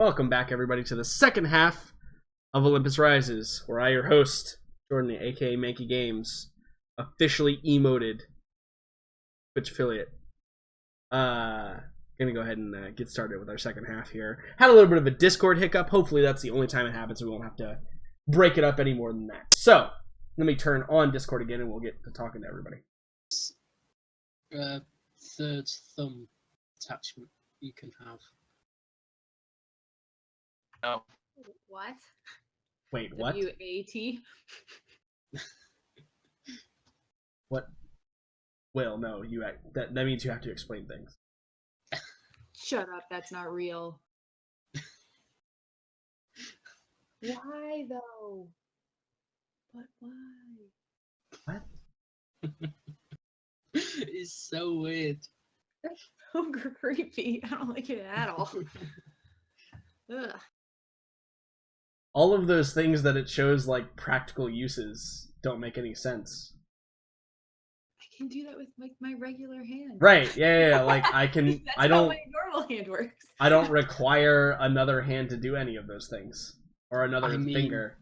Welcome back, everybody, to the second half of Olympus Rises, where I, your host, Jordan, aka Mankey Games, officially emoted Twitch affiliate. Gonna go ahead and get started with our second half here. Had a little bit of a Discord hiccup. Hopefully that's the only time it happens, so we won't have to break it up any more than that. So, let me turn on Discord again, and we'll get to talking to everybody. Third thumb attachment you can have. Oh. What? Wait, what? W-A-T? What? Well, no, that means you have to explain things. Shut up, that's not real. Why, though? But why? What? It's so weird. That's so creepy. I don't like it at all. Ugh. All of those things that it shows like practical uses don't make any sense. I can do that with like my regular hand. Right, yeah. Like I can That's I don't how my normal hand works. I don't require another hand to do any of those things. Or another finger.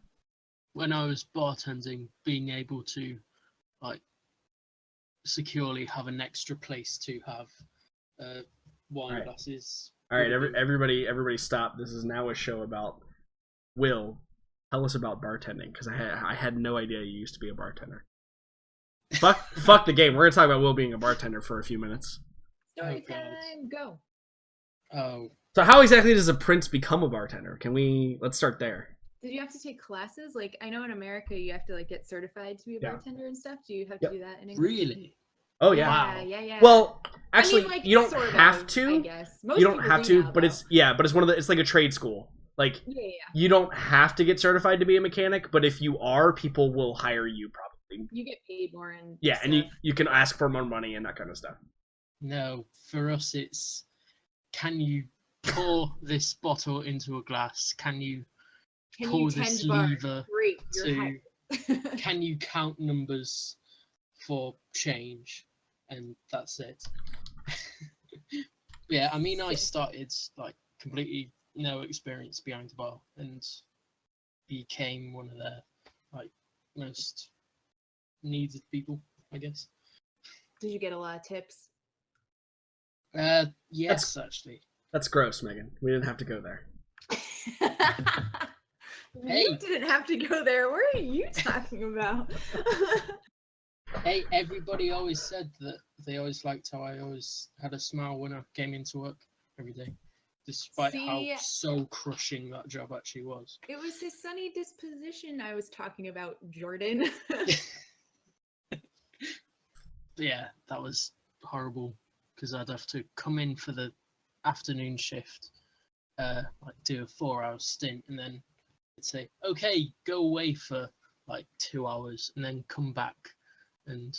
When I was bartending, being able to like securely have an extra place to have wine glasses. Alright, everybody stop. This is now a show about Will. Tell us about bartending, because I had no idea you used to be a bartender. Fuck the game. We're gonna talk about Will being a bartender for a few minutes. Story time, go. Oh. So how exactly does a prince become a bartender? Let's start there. Did you have to take classes? Like, I know in America you have to like get certified to be a bartender and stuff. Do you have to do that in England? Really? Oh yeah. Wow. Yeah. Well, actually, I mean, like, you don't sort have of, to. I guess. Most you don't people have do to, now, but though. it's one of the. It's like a trade school. Like, Yeah. you don't have to get certified to be a mechanic, but if you are, people will hire you probably. You get paid more and yeah, and you can ask for more money and that kind of stuff. No, for us it's, can you pour this bottle into a glass? Can you pull this lever? Great, Can you count numbers for change? And that's it. Yeah, I mean, I started like completely no experience behind the bar and became one of their like most needed people, I guess. Did you get a lot of tips? Yes, actually. That's gross, Megan. We didn't have to go there. You didn't have to go there. What are you talking about? Hey, everybody always said that they always liked how I always had a smile when I came into work every day, despite how so crushing that job actually was. It was his sunny disposition I was talking about, Jordan. Yeah, that was horrible because I'd have to come in for the afternoon shift, like do a 4-hour stint, and then it'd say, okay, go away for like 2 hours and then come back. And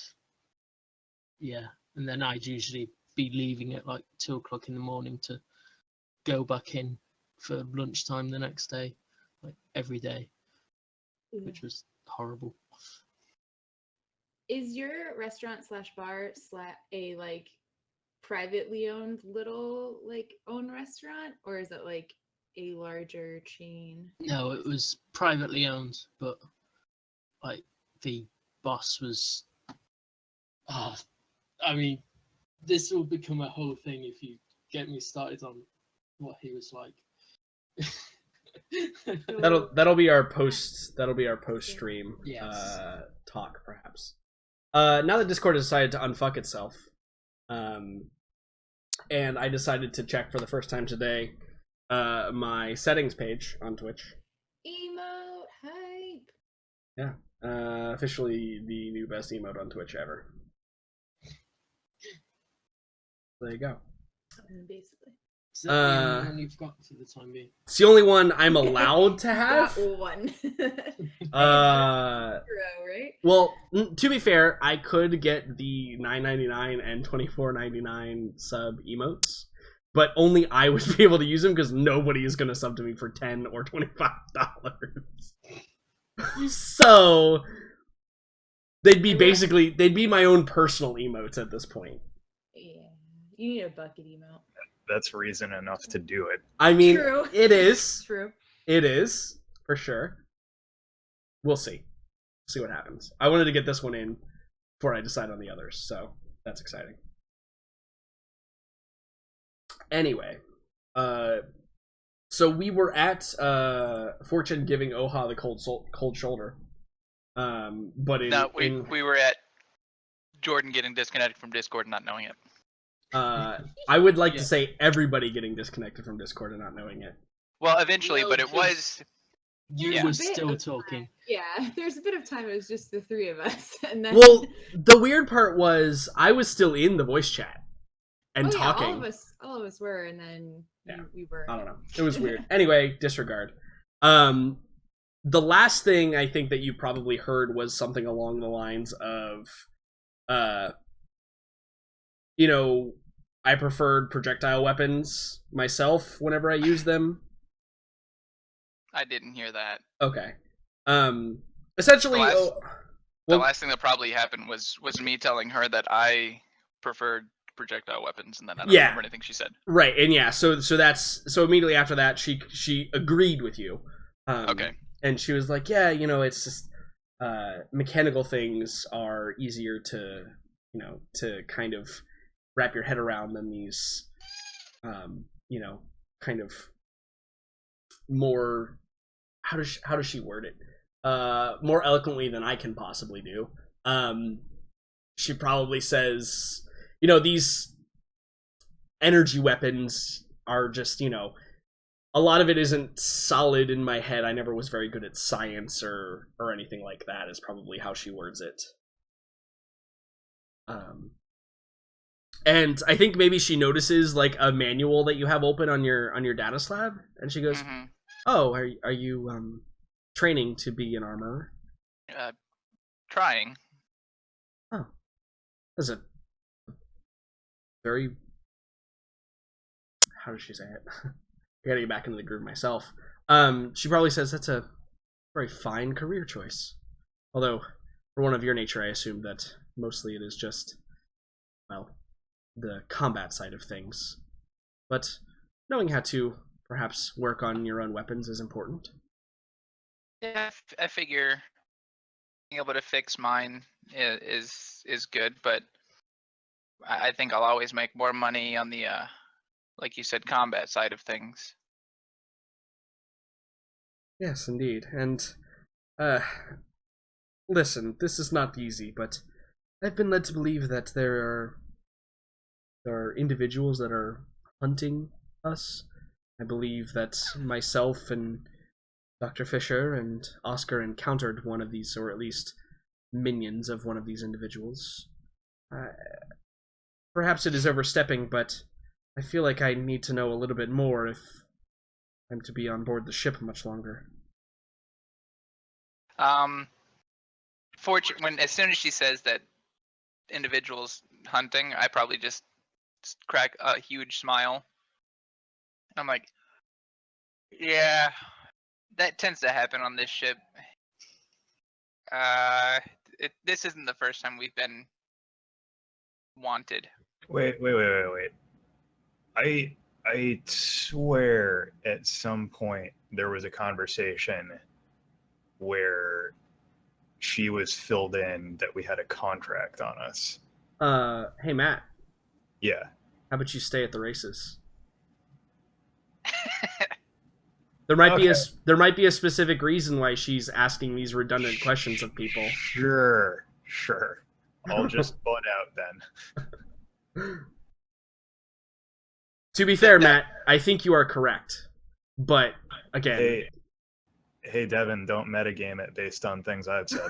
yeah, and then I'd usually be leaving at like 2 o'clock in the morning to go back in for lunchtime the next day, like every day, which was horrible. Is your restaurant / bar a like privately owned little like own restaurant, or is it like a larger chain? No, it was privately owned, but like the boss was. Oh, I mean, this will become a whole thing if you get me started on what he was like. That'll be our post stream talk perhaps. Now that Discord has decided to unfuck itself, and I decided to check for the first time today my settings page on Twitch. Emote hype. Yeah, officially the new best emote on Twitch ever. There you go. Basically. Is that the only one you've got for the time being? It's the only one I'm allowed to have. That one. Right? Well, to be fair, I could get the $9.99 and $24.99 sub emotes, but only I would be able to use them because nobody is going to sub to me for $10 or $25. So they'd be my own personal emotes at this point. Yeah, you need a bucket emote. that's reason enough to do it. I mean, True. it is. True. It is, for sure. We'll see. See what happens. I wanted to get this one in before I decide on the others, so that's exciting. Anyway, so we were at Fortune giving Oha the cold shoulder. But we were at Jordan getting disconnected from Discord and not knowing it. I would like to say everybody getting disconnected from Discord and not knowing it. Well, eventually, No, but it was. You Yeah. were There's a bit still of talking. Yeah, there's a bit of time. It was just the three of us, and then Well, the weird part was I was still in the voice chat and talking. all of us were, and then Yeah. we were. I don't know. It was weird. Anyway, disregard. The last thing I think that you probably heard was something along the lines of, I preferred projectile weapons myself whenever I use them. I didn't hear that. Okay. Essentially, The last thing that probably happened was me telling her that I preferred projectile weapons, and then I don't remember anything she said. Right, and yeah, so immediately after that, she agreed with you. Okay. And she was like, yeah, it's just mechanical things are easier to kind of wrap your head around than these, kind of more. How does she word it? More eloquently than I can possibly do. She probably says, these energy weapons are just, a lot of it isn't solid in my head. I never was very good at science or anything like that, is probably how she words it. And I think maybe she notices like a manual that you have open on your data slab, and she goes, Mm-hmm. "Oh, are you training to be an armorer?" Trying. Oh, that's a very, how does she say it? I gotta get back into the groove myself. She probably says that's a very fine career choice. Although, for one of your nature, I assume that mostly it is just, well, the combat side of things. But knowing how to perhaps work on your own weapons is important. Yeah, I figure being able to fix mine is good, but I think I'll always make more money on the, like you said, combat side of things. Yes, indeed. And, listen, this is not easy, but I've been led to believe that there are individuals that are hunting us. I believe that myself and Dr. Fisher and Oscar encountered one of these, or at least minions of one of these individuals. Perhaps it is overstepping, but I feel like I need to know a little bit more if I'm to be on board the ship much longer. As soon as she says that individuals hunting, I probably just crack a huge smile. I'm like, yeah, that tends to happen on this ship. This isn't the first time we've been wanted. Wait. I swear at some point there was a conversation where she was filled in that we had a contract on us. Hey Matt, Yeah. how about you stay at the races? There might be a specific reason why she's asking these redundant questions of people. Sure. I'll just butt out then. To be fair, Matt, I think you are correct. But again, Hey, Devin, don't metagame it based on things I've said.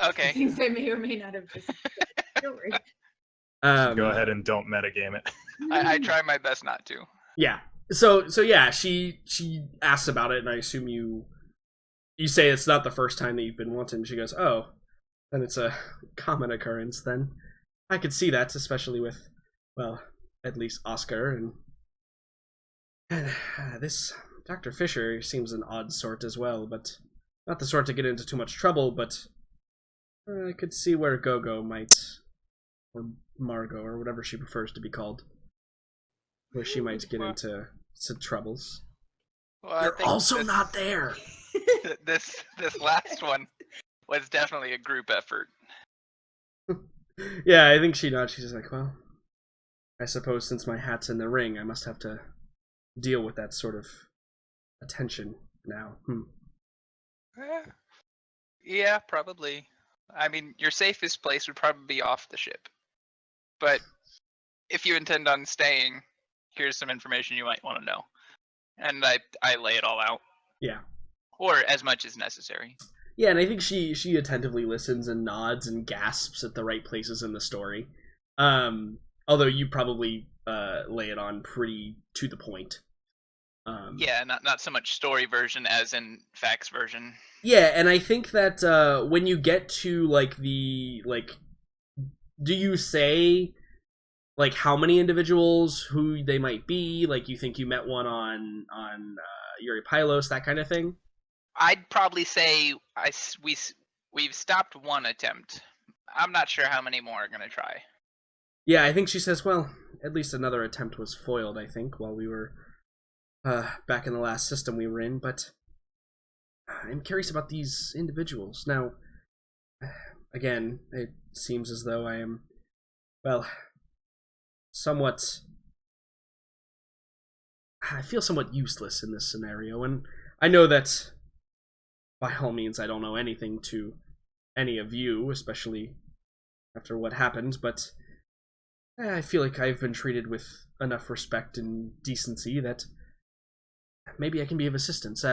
Okay. Things I may or may not have just. Don't worry. Go ahead and don't metagame it. I try my best not to. Yeah. So yeah, she asks about it, and I assume you say it's not the first time that you've been wanted. She goes, "Oh, then it's a common occurrence. Then I could see that, especially with, well, at least Oscar and this Dr. Fisher seems an odd sort as well, but not the sort to get into too much trouble. But I could see where Gogo might, or Margot, or whatever she prefers to be called." where she might get into some troubles. Well, I You're think also this, not there. This last one was definitely a group effort. Yeah, I think she nods. She's just like, well, I suppose since my hat's in the ring, I must have to deal with that sort of attention now. Yeah, probably. I mean, your safest place would probably be off the ship. But if you intend on staying, here's some information you might want to know. And I lay it all out. Yeah. Or as much as necessary. Yeah, and I think she attentively listens and nods and gasps at the right places in the story. Although you probably lay it on pretty to the point. Yeah, not so much story version as in facts version. Yeah, and I think that when you get to like the do you say like how many individuals, who they might be? Like you think you met one on Eurypylos, that kind of thing? I'd probably say we've stopped one attempt. I'm not sure how many more are gonna try. Yeah, I think she says, well, at least another attempt was foiled, I think, while we were back in the last system we were in, but I'm curious about these individuals. Now, again, it seems as though I am, well, I feel somewhat useless in this scenario, and I know that by all means I don't know anything to any of you, especially after what happened, but I feel like I've been treated with enough respect and decency that maybe I can be of assistance.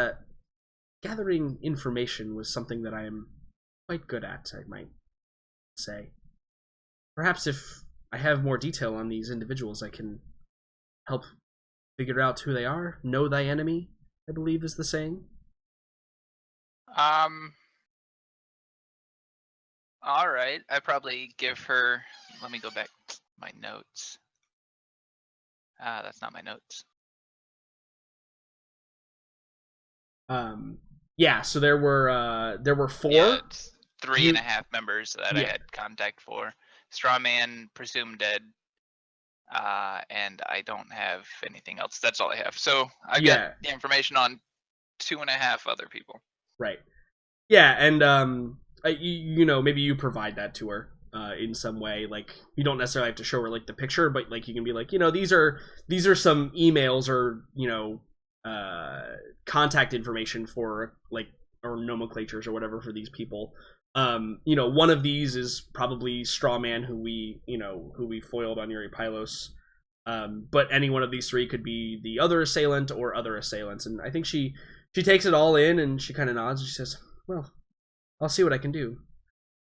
Gathering information was something that I am quite good at, I might say. Perhaps if I have more detail on these individuals, I can help figure out who they are. Know thy enemy, I believe is the saying. Alright. I probably give her, let me go back to my notes. That's not my notes. Yeah, so there were 4. Yeah, it's 3.5 members that I Yeah. had contact for. Strawman, presumed dead. And I don't have anything else. That's all I have. So I got the information on 2.5 other people. Right. Yeah, and you know, maybe you provide that to her in some way. Like you don't necessarily have to show her like the picture, but like you can be like, you know, these are some emails or you know contact information for like or nomenclatures or whatever for these people. You know, one of these is probably Strawman, who we foiled on Eurypylos. But any one of these 3 could be the other assailant or other assailants. And I think she takes it all in and she kind of nods and she says, well, I'll see what I can do.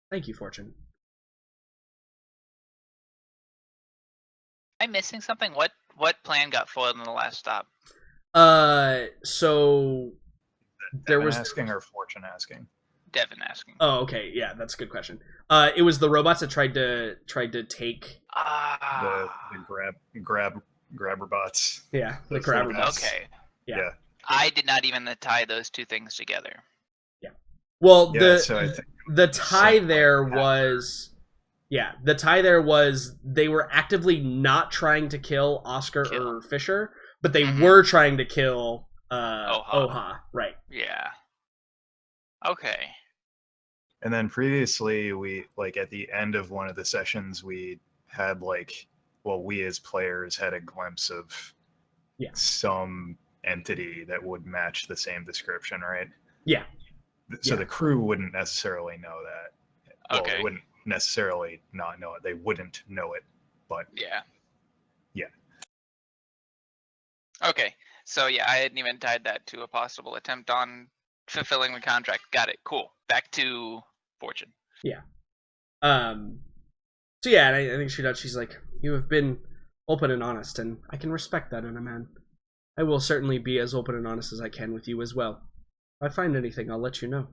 Thank you, Fortune. Am I missing something? What plan got foiled in the last stop? So there was asking or Fortune asking. Devin asking. Oh, okay, yeah, that's a good question. It was the robots that tried to take The grabber bots. Yeah, the grabber bots. Okay. Yeah. I did not even tie those 2 things together. Yeah. Well, Yeah, so I think the tie there was the tie there was they were actively not trying to kill Oscar or Fisher, but they were trying to kill Oha. Right. Yeah. Okay. And then previously, we like at the end of one of the sessions, we had we as players had a glimpse of some entity that would match the same description, right? Yeah. So the crew wouldn't necessarily know that. Well, Okay. they wouldn't necessarily not know it. They wouldn't know it, but Yeah. Yeah. Okay. So yeah, I hadn't even tied that to a possible attempt on fulfilling the contract. Got it. Cool. Back to Fortune. Yeah. So yeah, and I think she does. She's like, you have been open and honest, and I can respect that in a man. I will certainly be as open and honest as I can with you as well. If I find anything, I'll let you know.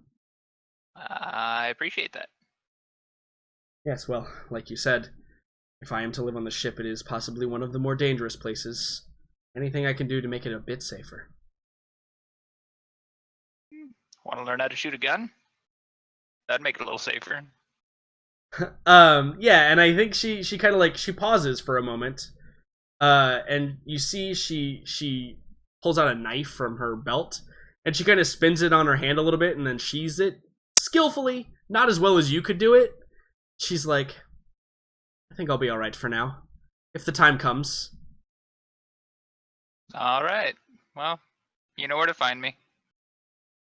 I appreciate that. Yes, well, like you said, if I am to live on the ship, it is possibly one of the more dangerous places. Anything I can do to make it a bit safer. Want to learn how to shoot a gun? That'd make it a little safer. Yeah, and I think she kind of like she pauses for a moment, And you see she pulls out a knife from her belt, and she kind of spins it on her hand a little bit, and then sheathes it skillfully, not as well as you could do it. She's like, I think I'll be all right for now, if the time comes. All right. Well, you know where to find me.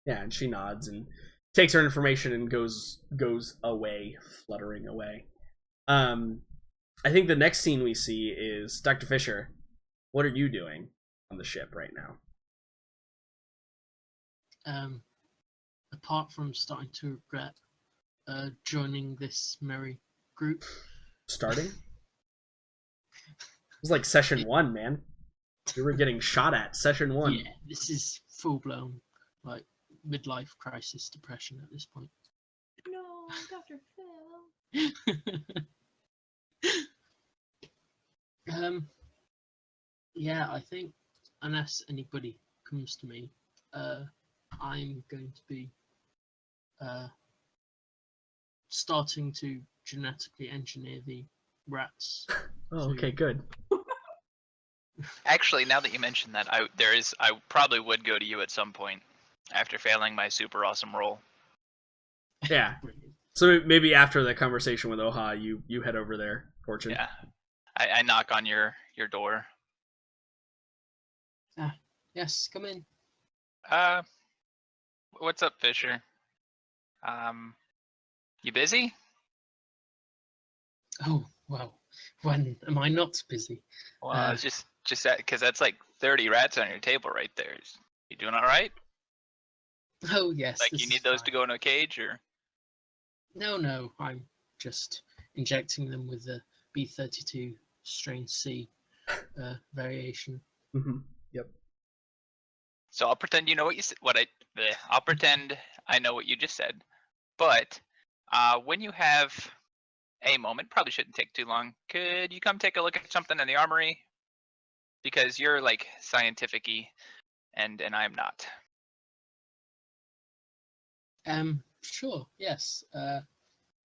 Yeah, and she nods and takes her information and goes away, fluttering away. I think the next scene we see is Dr. Fisher. What are you doing on the ship right now? Apart from starting to regret joining this merry group. Starting? It was like session 1, man. You were getting shot at session 1. Yeah, this is full blown like midlife crisis depression at this point. No, Dr. Phil. Yeah, I think unless anybody comes to me, I'm going to be starting to genetically engineer the rats. Oh, okay, good. Actually, now that you mention that, I probably would go to you at some point after failing my super awesome roll. Yeah. So maybe after the conversation with Oha, you head over there, Fortune. Yeah. I knock on your door. Yes, come in. What's up, Fisher? You busy? Oh, wow. When am I not busy? Well, it's just that because that's like 30 rats on your table right there. You doing all right? Oh, yes. Like you need those to go in a cage, or? No. I'm just injecting them with the B32 strain C variation. Mm-hmm. Yep. So I'll pretend you know what you said. I'll pretend I know what you just said. But when you have a moment, probably shouldn't take too long. Could you come take a look at something in the armory? Because you're like scientific-y, and I'm not. Sure. Yes. Let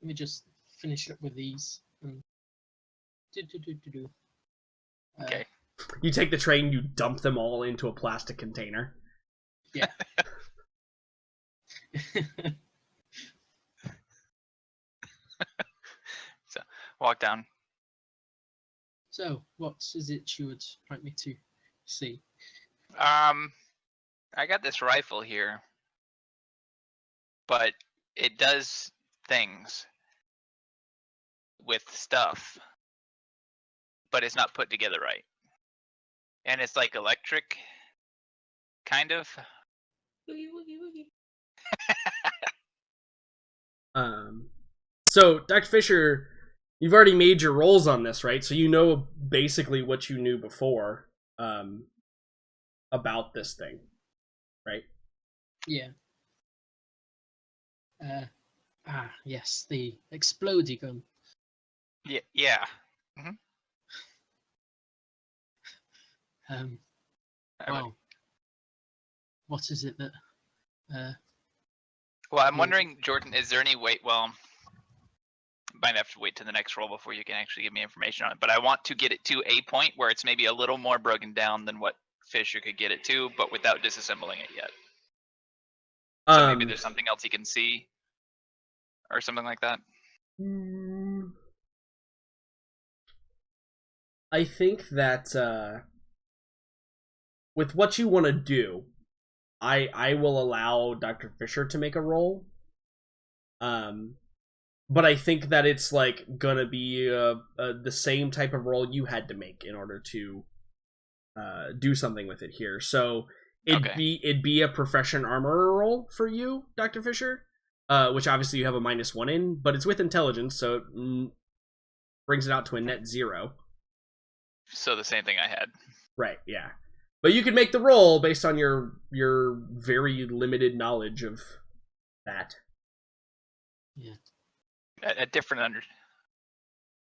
me just finish up with these. Okay. You take the train, you dump them all into a plastic container. Yeah. So walk down. So, what is it you would like me to see? I got this rifle here, but it does things with stuff, but it's not put together right. And it's like electric, kind of. Woogie, woogie, woogie. So Dr. Fisher, you've already made your rolls on this, right? So you know basically what you knew before about this thing, right? Yeah. Yes, the explodey gun. Yeah. Well, what is it that? Well, I'm wondering, Jordan, is there any way? Well, might have to wait to the next roll before you can actually give me information on it. But I want to get it to a point where it's maybe a little more broken down than what Fisher could get it to, but without disassembling it yet. So maybe there's something else he can see, or something like that. I think that with what you want to do, I will allow Dr. Fisher to make a roll. But I think that it's like gonna be the same type of roll you had to make in order to do something with it here. So it'd be a profession armorer roll for you, Dr. Fisher, which obviously you have a -1 in, but it's with intelligence, so it brings it out to a net 0. So the same thing I had. Right, yeah. But you can make the roll based on your very limited knowledge of that. Yeah. A different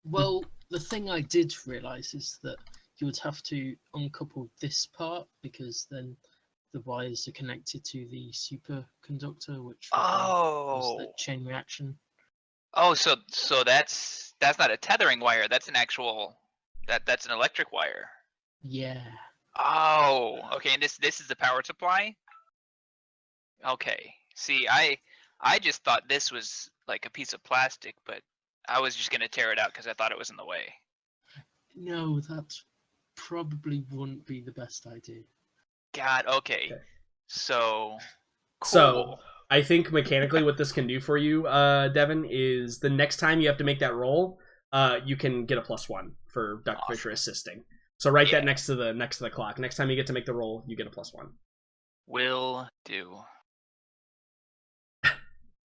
Well, the thing I did realize is that you would have to uncouple this part because then the wires are connected to the superconductor, which was the chain reaction. Oh, so that's not a tethering wire. That's an actual that's an electric wire. Yeah. Oh, okay. And this is the power supply. Okay. See, I just thought this was like a piece of plastic, but I was just gonna tear it out because I thought it was in the way. No, that probably wouldn't be the best idea. God. Okay. Okay. So. So Cool. I think mechanically what this can do for you, Devin, is the next time you have to make that roll, you can get a +1 for Dr. Awesome. Fisher assisting. So write that Yeah. next to the clock. Next time you get to make the roll, you get a +1. Will do.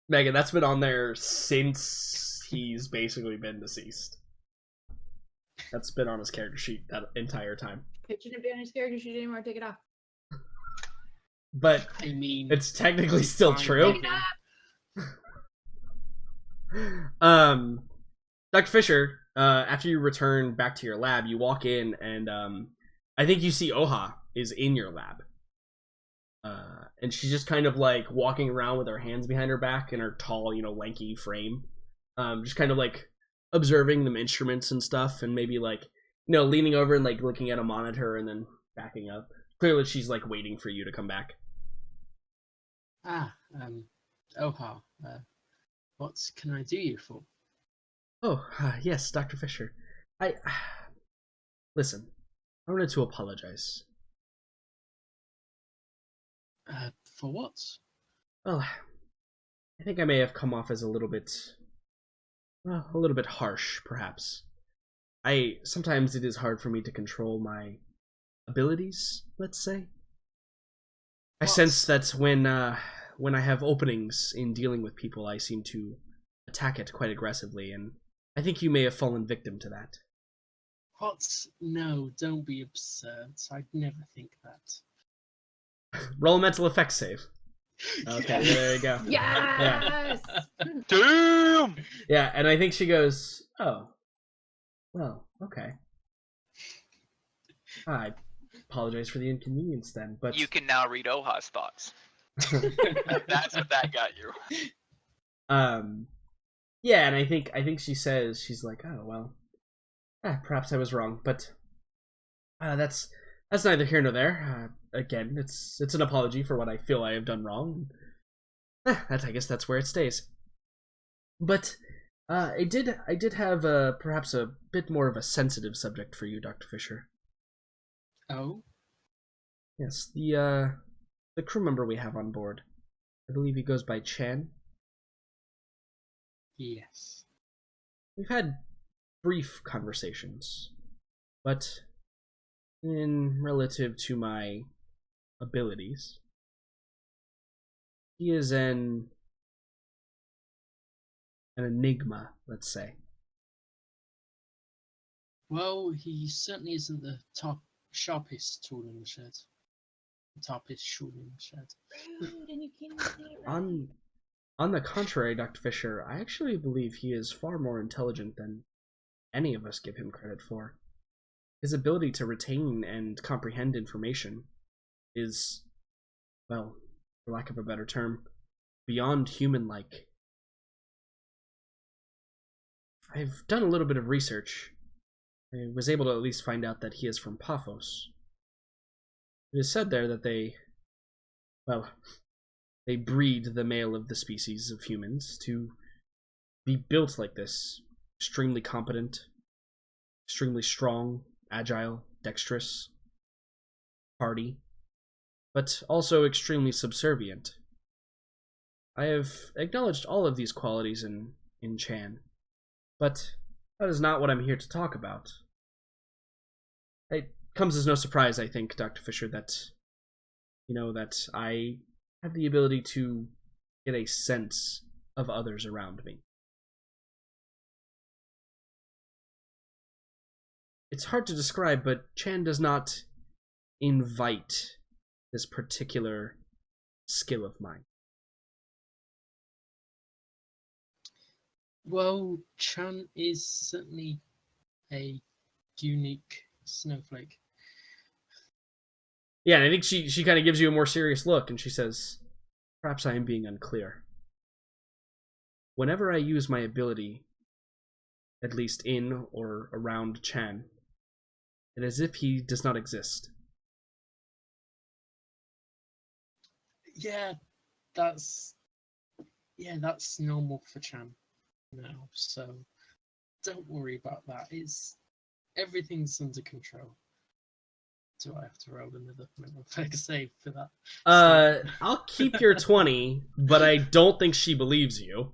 Megan, that's been on there since he's basically been deceased. That's been on his character sheet that entire time. It shouldn't be on his character sheet anymore. Take it off. But I mean, it's technically still fine, true. Megan. Dr. Fisher, after you return back to your lab, you walk in and I think you see Oha is in your lab. And she's just kind of like walking around with her hands behind her back in her tall, lanky frame. Just kind of like observing the instruments and stuff, and maybe like, leaning over and like looking at a monitor and then backing up. Clearly she's like waiting for you to come back. Oha, what can I do you for? Oh, yes, Dr. Fisher. Listen, I wanted to apologize. For what? Well, I think I may have come off as a little bit harsh, perhaps. Sometimes it is hard for me to control my abilities, let's say. I sense that when I have openings in dealing with people, I seem to attack it quite aggressively, and I think you may have fallen victim to that. What? No, don't be absurd. I'd never think that. Roll a mental effects save. Okay, there you go. Yes! Damn! Yeah, and I think she goes, oh, well, okay. I apologize for the inconvenience then, but... You can now read Oha's thoughts. That's what that got you. Yeah, and I think she says, she's like, oh, well, perhaps I was wrong, but that's neither here nor there. Again, it's an apology for what I feel I have done wrong. I guess that's where it stays. But I did have perhaps a bit more of a sensitive subject for you, Dr. Fisher. Oh? Yes, the crew member we have on board. I believe he goes by Chan. Yes. We've had brief conversations, but in relative to my abilities, he is an enigma, let's say. Well, he certainly isn't the sharpest tool in the shed. The toppest tool in the shed. Rude, and you can't even say it right. On the contrary, Dr. Fisher, I actually believe he is far more intelligent than any of us give him credit for. His ability to retain and comprehend information is, well, for lack of a better term, beyond human-like. I've done a little bit of research. I was able to at least find out that he is from Paphos. It is said there that they breed the male of the species of humans to be built like this. Extremely competent, extremely strong, agile, dexterous, hardy, but also extremely subservient. I have acknowledged all of these qualities in Chan, but that is not what I'm here to talk about. It comes as no surprise, I think, Dr. Fisher, that I have the ability to get a sense of others around me. It's hard to describe, but Chan does not invite this particular skill of mine. Well, Chan is certainly a unique snowflake. Yeah, and I think she kind of gives you a more serious look, and she says, perhaps I am being unclear. Whenever I use my ability, at least in or around Chan, and as if he does not exist. Yeah, that's normal for Chan now, so don't worry about that. Everything's under control. Do I have to roll another fake save for that? I'll keep your 20, but I don't think she believes you.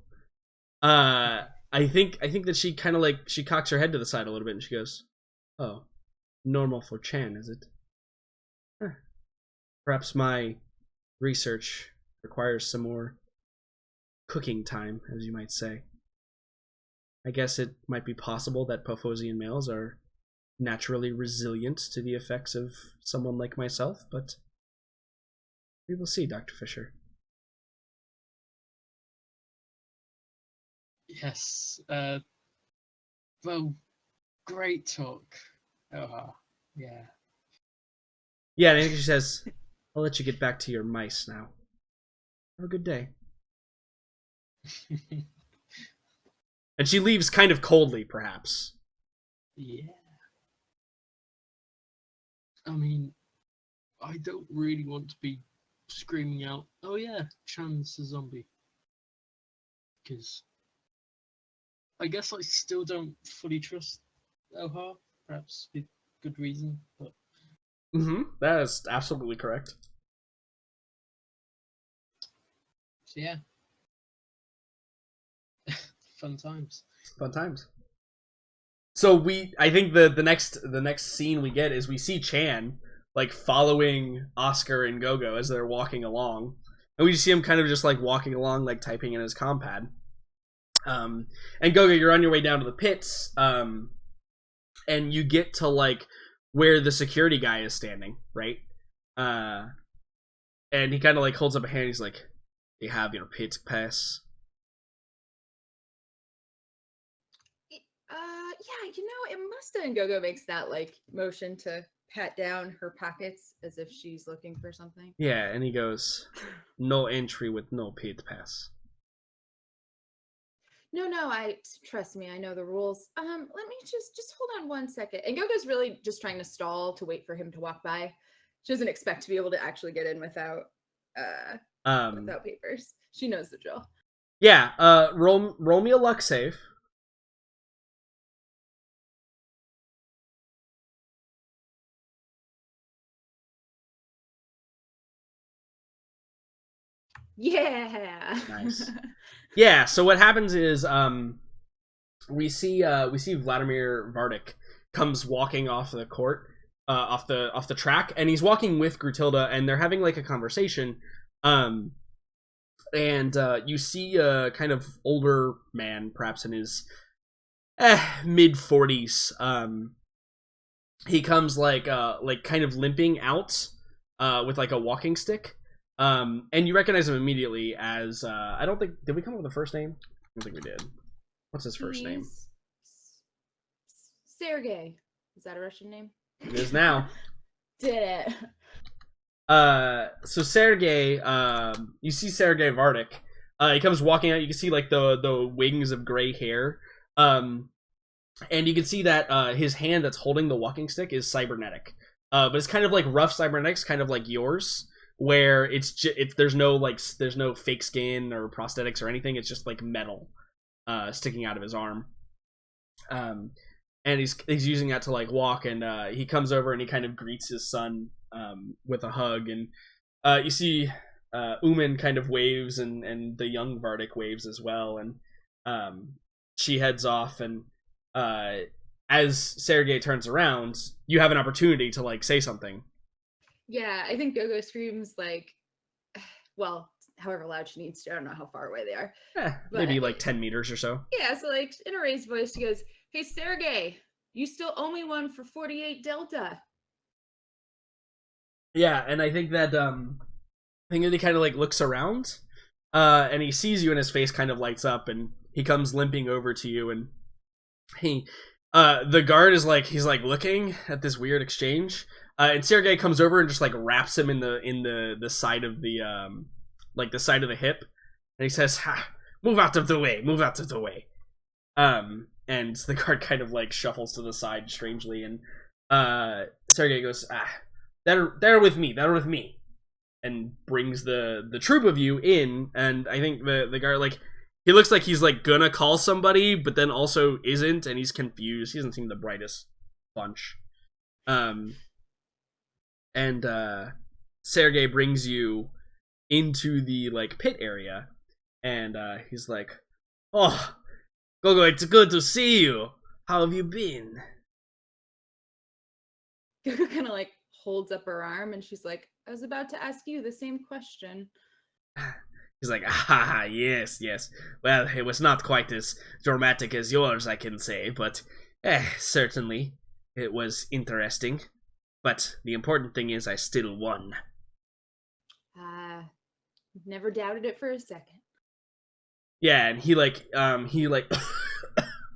I think that she kind of like, she cocks her head to the side a little bit and she goes, "Oh, normal for Chan, is it? Huh. Perhaps my research requires some more cooking time, as you might say. I guess it might be possible that Pophosian males are naturally resilient to the effects of someone like myself, but we will see, Dr. Fisher." Yes. Well, great talk. Oh, yeah. Yeah, and I think she says, "I'll let you get back to your mice now. Have a good day." And she leaves kind of coldly, perhaps. Yeah. I mean, I don't really want to be screaming out, "Oh yeah, Chan's a zombie." Because I guess I still don't fully trust Oha, perhaps with good reason, but... That is absolutely correct. So yeah. Fun times. Fun times. So I think the next scene we get is we see Chan like following Oscar and Gogo as they're walking along, and we see him kind of just like walking along, like typing in his compad. And Gogo, you're on your way down to the pits, and you get to like where the security guy is standing, right? And he kind of like holds up a hand. He's like, "You have your pit pass?" Yeah, it must have. And Gogo makes that like motion to pat down her pockets as if she's looking for something. Yeah, and he goes, "No entry with no pit pass." No, I trust me, I know the rules. Let me just hold on 1 second. And Gogo's really just trying to stall to wait for him to walk by. She doesn't expect to be able to actually get in without papers. She knows the drill. Yeah, roll me a luck save. Yeah. Nice. Yeah, so what happens is we see Vladimir Vardik comes walking off the court, off the track, and he's walking with Grutilda, and they're having like a conversation. And you see a kind of older man, perhaps in his mid 40s. He comes like kind of limping out with like a walking stick. And you recognize him immediately as I don't think, did we come up with a first name? I don't think we did. What's his first name? Sergey. Is that a Russian name? It is now. Did it. So Sergey, you see Sergey Vardik. He comes walking out. You can see like the wings of gray hair. And you can see that his hand that's holding the walking stick is cybernetic. But it's kind of like rough cybernetics, kind of like yours, where there's no fake skin or prosthetics or anything. It's just like metal sticking out of his arm. And he's using that to like walk, and he comes over and he kind of greets his son with a hug, and you see Uman kind of waves, and the young Vardik waves as well, and she heads off, and as Sergey turns around, you have an opportunity to like say something. Yeah, I think Gogo screams like, well, however loud she needs to. I don't know how far away they are. Maybe like 10 meters or so. Yeah, so like in a raised voice, she goes, "Hey, Sergey, you still owe me one for 48 Delta." Yeah, and I think that he kind of like looks around, and he sees you, and his face kind of lights up, and he comes limping over to you, and the guard is like, he's like looking at this weird exchange, and Sergey comes over and just like wraps him in the side of the like the side of the hip, and he says, move out of the way," and the guard kind of like shuffles to the side strangely, and Sergey goes, they're with me, and brings the troop of you in, and I think the guy, like, he looks like he's, like, gonna call somebody, but then also isn't, and he's confused. He doesn't seem the brightest bunch. And Sergey brings you into the, like, pit area, and he's like, "Oh, Gogo, it's good to see you. How have you been?" Gogo kind of like holds up her arm, and she's like, "I was about to ask you the same question." He's like, "Ah, yes. Well, it was not quite as dramatic as yours, I can say, but certainly it was interesting. But the important thing is I still won." Never doubted it for a second. Yeah, and he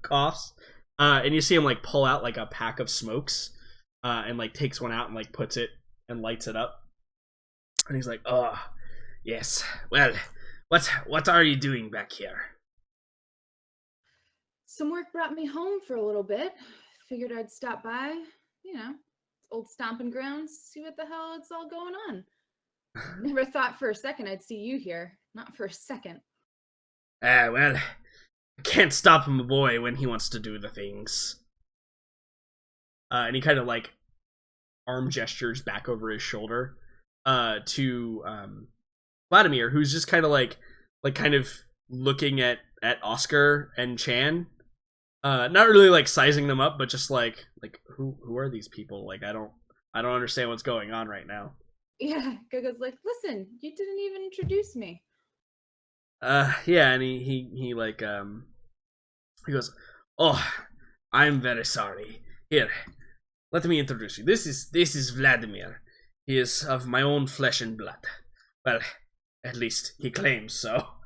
coughs, and you see him, like, pull out, like, a pack of smokes, and, like, takes one out and, like, puts it and lights it up. And he's like, "Oh, yes. Well, what are you doing back here?" Some work brought me home for a little bit. Figured I'd stop by, old stomping grounds, see what the hell it's all going on. Never thought for a second I'd see you here. Not for a second. Well, I can't stop my boy when he wants to do the things. And he kind of, like, arm gestures back over his shoulder to Vladimir, who's just kind of like kind of looking at Oscar and Chan, not really, like, sizing them up, but just like who are these people? Like, I don't understand what's going on right now. Yeah, Gogo's like, "Listen, you didn't even introduce me." Yeah, and he goes, "Oh, I'm very sorry. Here, let me introduce you. This is Vladimir. He is of my own flesh and blood. Well, at least he claims so.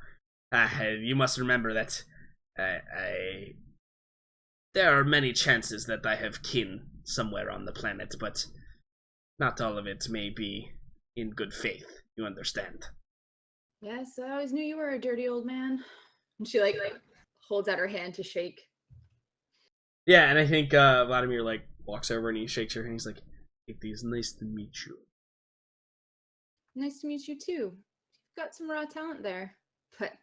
You must remember that there are many chances that I have kin somewhere on the planet, but not all of it may be in good faith. You understand?" "Yes, I always knew you were a dirty old man." And she like holds out her hand to shake. Yeah, and I think Vladimir, like, walks over and he shakes your hand. He's like, "It is nice to meet you." "Nice to meet you too. You've got some raw talent there, but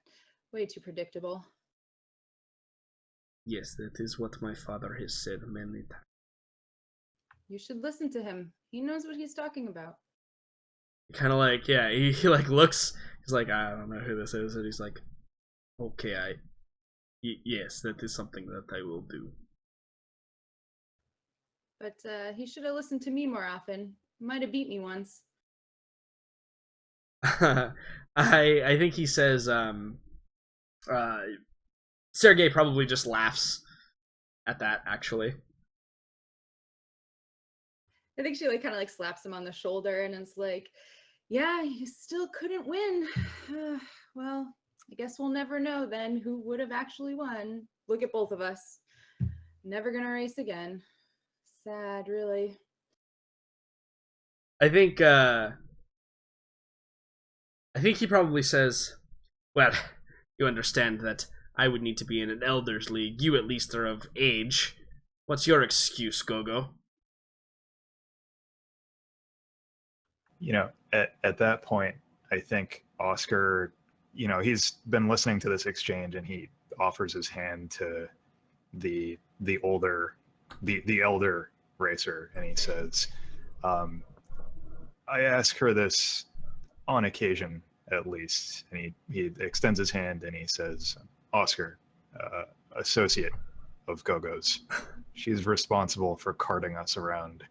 way too predictable." "Yes, that is what my father has said many times." "You should listen to him. He knows what he's talking about." Kind of like, yeah, he like looks. He's like, "I don't know who this is," and he's like, "Okay, yes, that is something that I will do." "But he should have listened to me more often. Might have beat me once." I think he says, Sergey probably just laughs at that, actually. I think she like kind of like slaps him on the shoulder and is like, "Yeah, you still couldn't win. Well, I guess we'll never know then who would have actually won. Look at both of us. Never gonna race again. Sad, really." I think he probably says, "Well, you understand that I would need to be in an elders league. You at least are of age. What's your excuse, Gogo?" At that point, I think Oscar, he's been listening to this exchange, and he offers his hand to the elder racer, and he says, "I ask her this on occasion, at least." And he extends his hand and he says, "Oscar, associate of Gogo's. She's responsible for carting us around."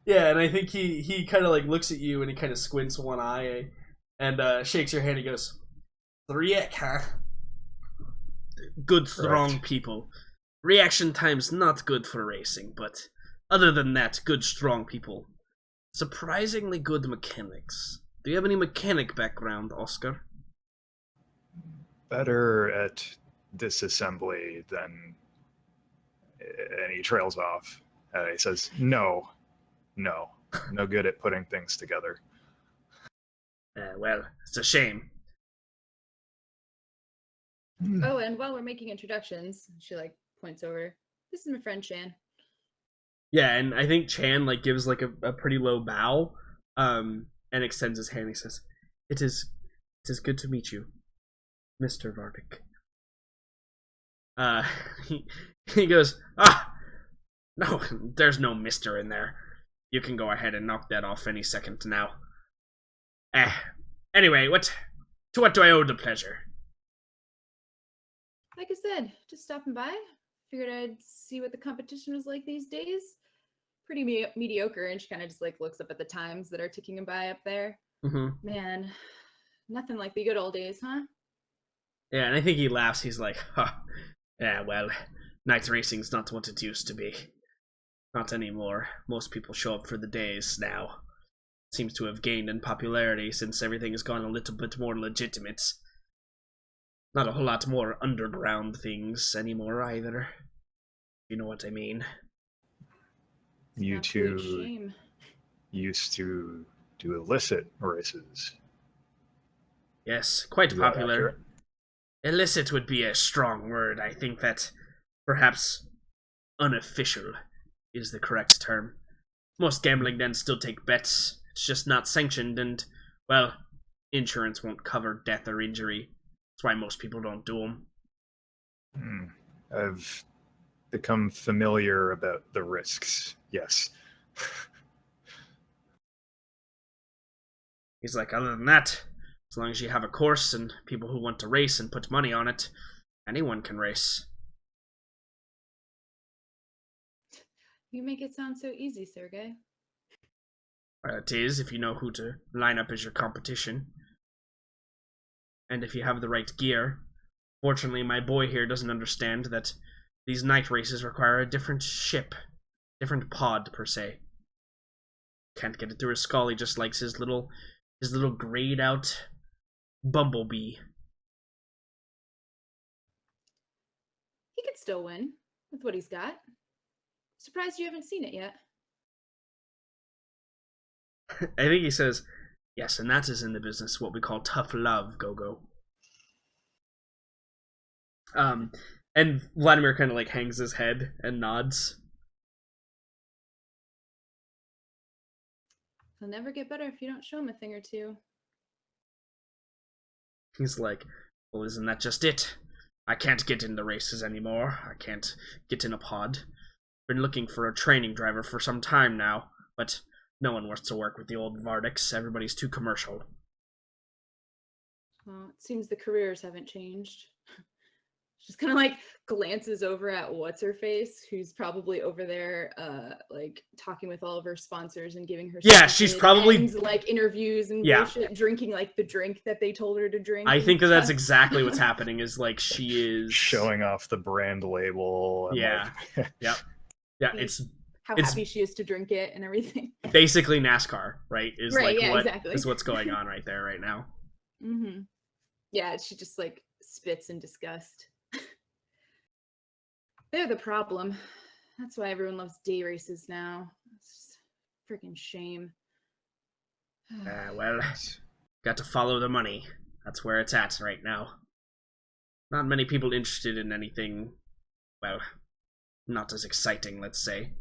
Yeah, and I think he kind of like looks at you and he kind of squints one eye and shakes your hand. He goes, "Riek, huh? Good, strong Correct. people. Reaction time's not good for racing, but other than that, good, strong people. Surprisingly good mechanics. Do you have any mechanic background, Oscar?" Better at disassembly than... And he trails off. He says, no good at putting things together." Well, it's a shame. Oh, and while we're making introductions, she like points over. "This is my friend Shan." Yeah, and I think Chan like gives like a pretty low bow, and extends his hand. He says, it is good to meet you, Mr. Vardic." He, he goes, no, there's no mister in there. You can go ahead and knock that off any second now. Anyway, to what do I owe the pleasure? Like I said, just stopping by. Figured I'd see what the competition was like these days. Pretty mediocre, and she kind of just like looks up at the times that are ticking by up there. Mm-hmm. Man, nothing like the good old days, huh? Yeah, and I think he laughs. He's like, yeah, well, night racing's not what it used to be. Not anymore. Most people show up for the days now. Seems to have gained in popularity since everything has gone a little bit more legitimate. Not a whole lot more underground things anymore either. You know what I mean. You two used to do illicit races. Yes, quite popular. Illicit would be a strong word. I think that perhaps unofficial is the correct term. Most gambling dens still take bets. It's just not sanctioned, and, well, insurance won't cover death or injury. That's why most people don't do them. I've become familiar about the risks, yes. He's like, other than that, as long as you have a course and people who want to race and put money on it, anyone can race. You make it sound so easy, Sergey. It is, if you know who to line up as your competition. And if you have the right gear. Fortunately, my boy here doesn't understand that these night races require a different ship. Different pod, per se. Can't get it through his skull. He just likes his little grayed out bumblebee. He could still win with what he's got. Surprised you haven't seen it yet. I think he says, yes, and that is in the business what we call tough love, Gogo. And Vladimir kind of like hangs his head and nods. He'll never get better if you don't show him a thing or two. He's like, well, isn't that just it? I can't get into races anymore. I can't get in a pod. Been looking for a training driver for some time now, but no one wants to work with the old Vardics. Everybody's too commercial. Well, it seems the careers haven't changed. Just kind of like glances over at what's-her-face, who's probably over there like talking with all of her sponsors and giving her she's probably like interviews and bullshit, drinking like the drink that they told her to drink. I think that's exactly what's happening, is like she is showing off the brand label and it's how happy she is to drink it and everything. Basically NASCAR, right? Is right, like exactly. Is what's going on right there right now. Mm-hmm. Yeah, she just like spits in disgust. They're the problem. That's why everyone loves day races now. It's a freaking shame. Well, got to follow the money. That's where it's at right now. Not many people interested in anything, well, not as exciting, let's say.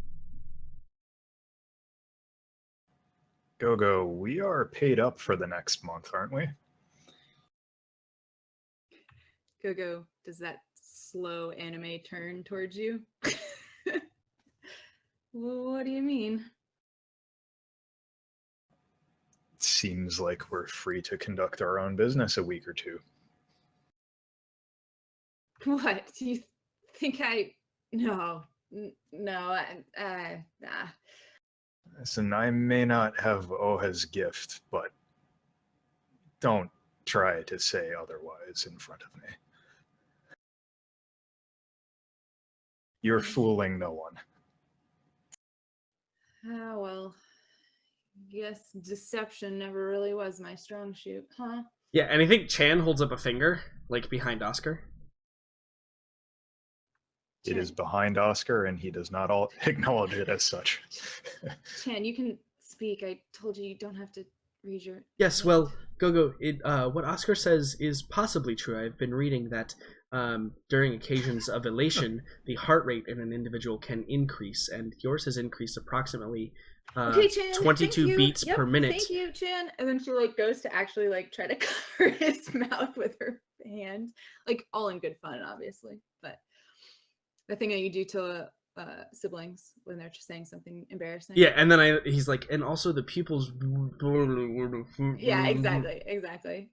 Gogo, we are paid up for the next month, aren't we? Gogo does that slow anime turn towards you. Well, what do you mean? It seems like we're free to conduct our own business a week or two. What? Do you think No. Nah. Listen, I may not have Oha's gift, but don't try to say otherwise in front of me. You're fooling no one. Ah, well, guess deception never really was my strong suit, huh? Yeah, and I think Chan holds up a finger, like behind Oscar. It is behind Oscar, and he does not acknowledge it as such. Chan, you can speak. I told you don't have to read your... Yes, well, Gogo, what Oscar says is possibly true. I've been reading that During occasions of elation, the heart rate in an individual can increase, and yours has increased approximately Okay, Chan, 22 beats per minute. Thank you, Chan. And then she like goes to actually like try to cover his mouth with her hand, like all in good fun, obviously. But the thing that you do to siblings when they're just saying something embarrassing. Yeah, and then he's like, and also the pupils. Yeah, exactly.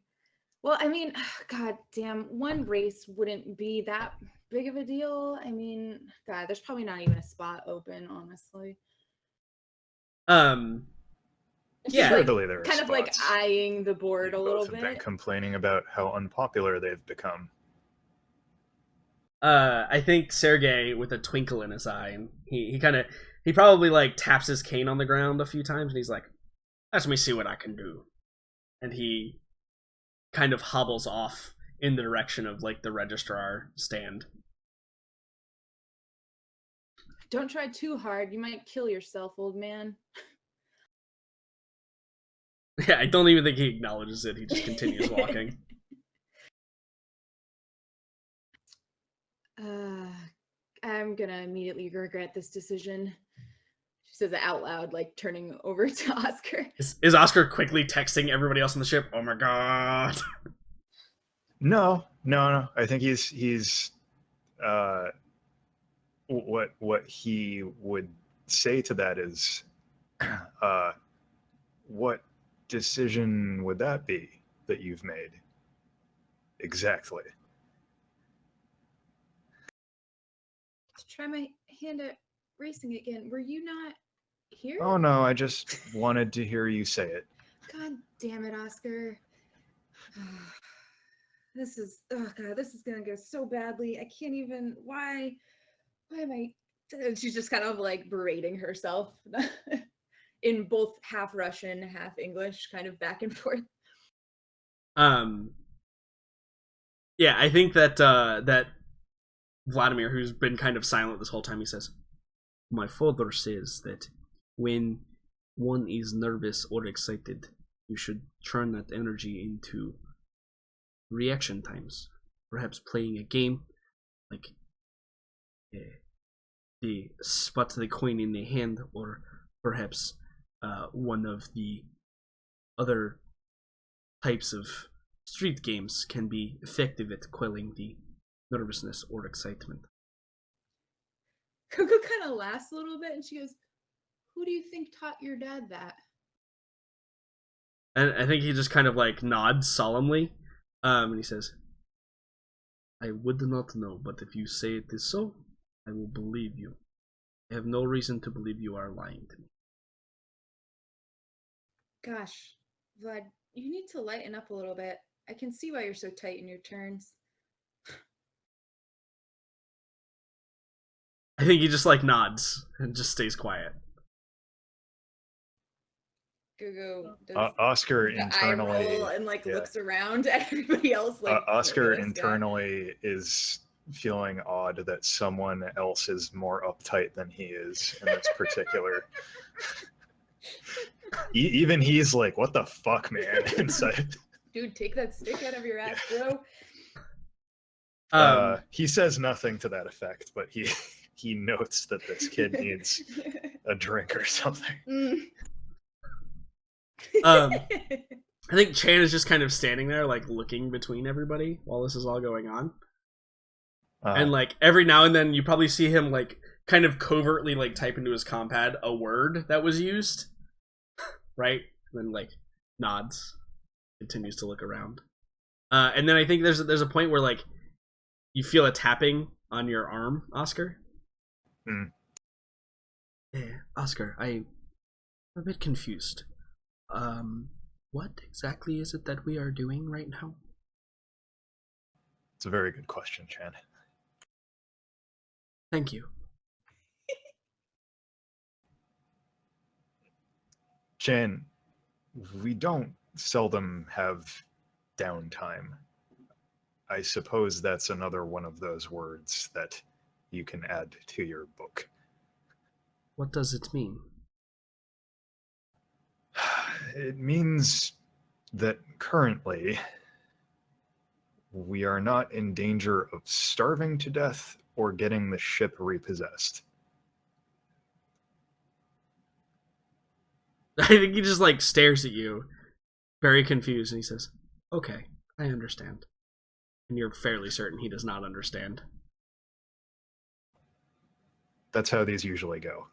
Well, I mean, god damn, one race wouldn't be that big of a deal. I mean, god, there's probably not even a spot open, honestly. Yeah, surely there are kind of like spots. eyeing the board a little Both have been bit. complaining about how unpopular they've become. I think Sergey, with a twinkle in his eye, and he probably like taps his cane on the ground a few times, and he's like, "Let me see what I can do," and he kind of hobbles off in the direction of like the registrar stand. Don't try too hard; you might kill yourself, old man. Yeah, I don't even think he acknowledges it. He just continues walking. I'm gonna immediately regret this decision. She says it out loud, like turning over to Oscar. Is Oscar quickly texting everybody else on the ship? Oh my god. No. I think he's what he would say to that is, what decision would that be that you've made? Exactly. To try my hand at racing again. Were you not here? Oh no, I just wanted to hear you say it. God damn it, Oscar. This is gonna go so badly. I can't even. Why am I? And she's just kind of like berating herself in both half Russian, half English, kind of back and forth. Yeah, I think that Vladimir, who's been kind of silent this whole time, he says, "My father says that when one is nervous or excited, you should turn that energy into reaction times. Perhaps playing a game like the spot the coin in the hand, or perhaps one of the other types of street games can be effective at quelling the nervousness or excitement." Coco kind of laughs a little bit and she goes, "Who do you think taught your dad that?" And I think he just kind of like nods solemnly, and he says, "I would not know, but if you say it is so, I will believe you. I have no reason to believe you are lying to me." Gosh, Vlad, you need to lighten up a little bit. I can see why you're so tight in your turns. I think he just like nods and just stays quiet. Go. Oscar the internally eye roll and like looks around at everybody else. Like Oscar internally is feeling odd that someone else is more uptight than he is in this particular. Even he's like, "What the fuck, man?" Inside. Dude, take that stick out of your ass, bro. He says nothing to that effect, but he notes that this kid needs a drink or something. I think Chan is just kind of standing there, like looking between everybody while this is all going on. And like every now and then, you probably see him like kind of covertly like type into his compad a word that was used, right? And then like nods, continues to look around, and then I think there's a point where like you feel a tapping on your arm, Oscar. Oscar, I'm a bit confused. What exactly is it that we are doing right now? It's a very good question, Chan. Thank you. Chan, we don't seldom have downtime. I suppose that's another one of those words that you can add to your book. What does it mean? It means that currently we are not in danger of starving to death or getting the ship repossessed. I think he just like stares at you, very confused, and he says, "Okay, I understand." And you're fairly certain he does not understand. That's how these usually go.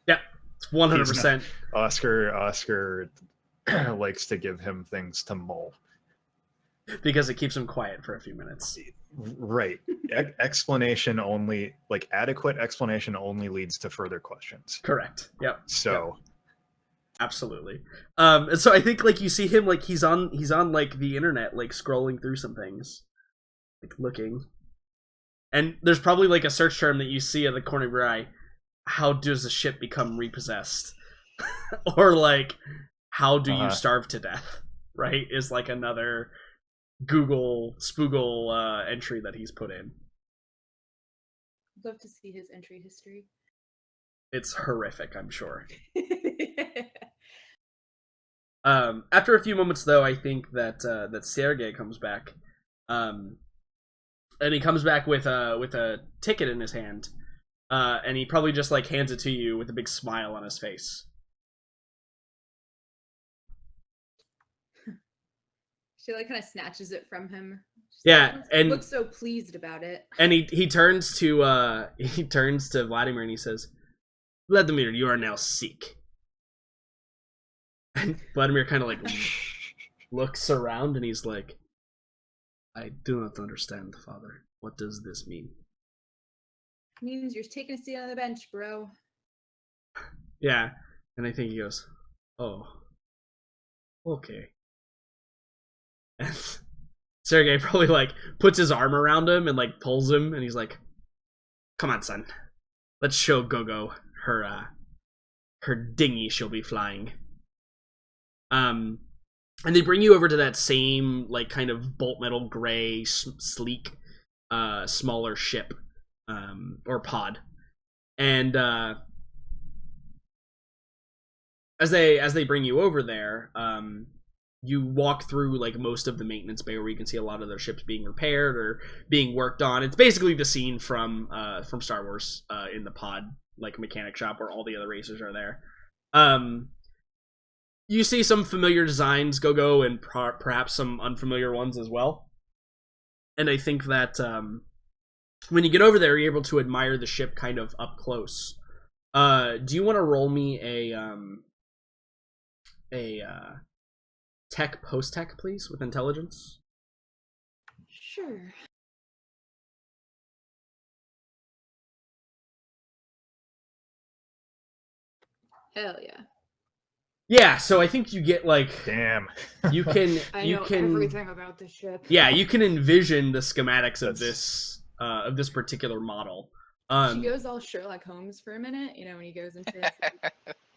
Yeah, it's 100%. Oscar likes to give him things to mull. Because it keeps him quiet for a few minutes. Right. Explanation only, like adequate explanation only leads to further questions. Correct. Yep. So. Yep. Absolutely. And so I think like you see him like he's on like the internet like scrolling through some things, like looking, and there's probably like a search term that you see at the corner of your eye. How does a ship become repossessed? Or like, how do you starve to death? Right? Is like another Google Spoogle entry that he's put in. I'd love to see his entry history. It's horrific, I'm sure. After a few moments, though, I think that that Sergei comes back, and he comes back with a ticket in his hand, and he probably just like hands it to you with a big smile on his face. She like kind of snatches it from him. Yeah, and looks so pleased about it. And he turns to Vladimir and he says, "Vladimir, you are now sick." And Vladimir kind of like looks around and he's like, "I do not understand, Father. What does this mean?" It means you're taking a seat on the bench, bro. Yeah, and I think he goes, "Oh, okay." And Sergei probably like puts his arm around him and like pulls him, and he's like, "Come on, son. Let's show Gogo her dinghy she'll be flying." And they bring you over to that same like kind of bolt metal gray sleek smaller ship or pod, and as they bring you over there, you walk through like most of the maintenance bay where you can see a lot of their ships being repaired or being worked on. It's basically the scene from Star Wars in the pod like mechanic shop where all the other racers are there. You see some familiar designs, Go-Go, and perhaps some unfamiliar ones as well. And I think that when you get over there, you're able to admire the ship kind of up close. Do you want to roll me a tech post-tech, please, with intelligence? Sure. Hell yeah. Yeah, so I think you get like damn. You can I know everything about the ship. Yeah, you can envision the schematics of this particular model. She goes all Sherlock Holmes for a minute, you know, when he goes into his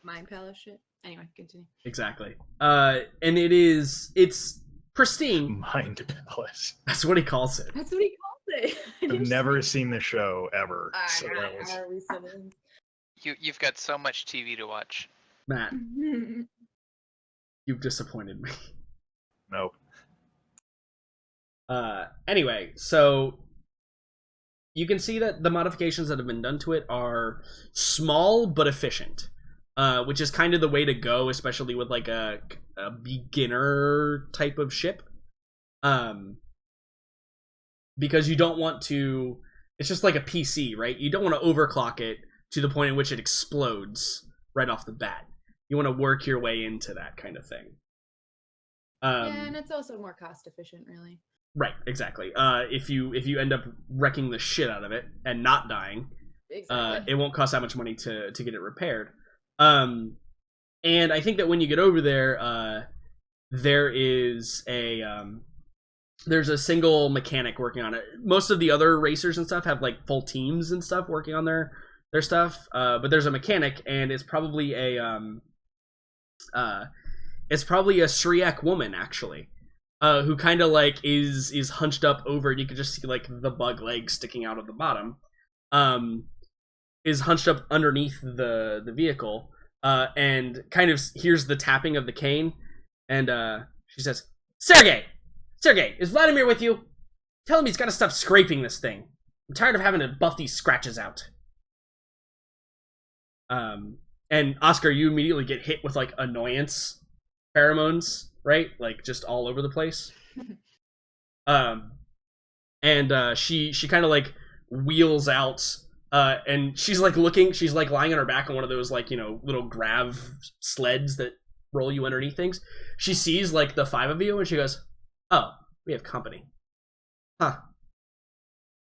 mind palace shit. Anyway, continue. Exactly. And it's pristine. Mind palace. That's what he calls it. That's what he calls it. I've never seen the show ever. So that was... You've got so much TV to watch. Matt, you've disappointed me. Nope. Anyway, so you can see that the modifications that have been done to it are small but efficient, which is kind of the way to go, especially with like a beginner type of ship. Because you don't want to... It's just like a PC, right? You don't want to overclock it to the point in which it explodes right off the bat. You want to work your way into that kind of thing. Yeah, and it's also more cost efficient, really. Right, exactly. If you end up wrecking the shit out of it and not dying, exactly. It won't cost that much money to get it repaired. And I think that when you get over there, there is there's a single mechanic working on it. Most of the other racers and stuff have like full teams and stuff working on their stuff, but there's a mechanic, and it's probably a Shriek woman actually, who kind of like is hunched up over, and you can just see like the bug legs sticking out of the bottom, is hunched up underneath the vehicle, and kind of hears the tapping of the cane, and she says, Sergei, is Vladimir with you?" Tell him he's got to stop scraping this thing. I'm tired of having to buff these scratches out. And Oscar, you immediately get hit with like annoyance pheromones, right? Like just all over the place. She kind of like wheels out, and she's like lying on her back on one of those like, you know, little grav sleds that roll you underneath things. She sees like the 5 of you and she goes, "Oh, we have company." Huh.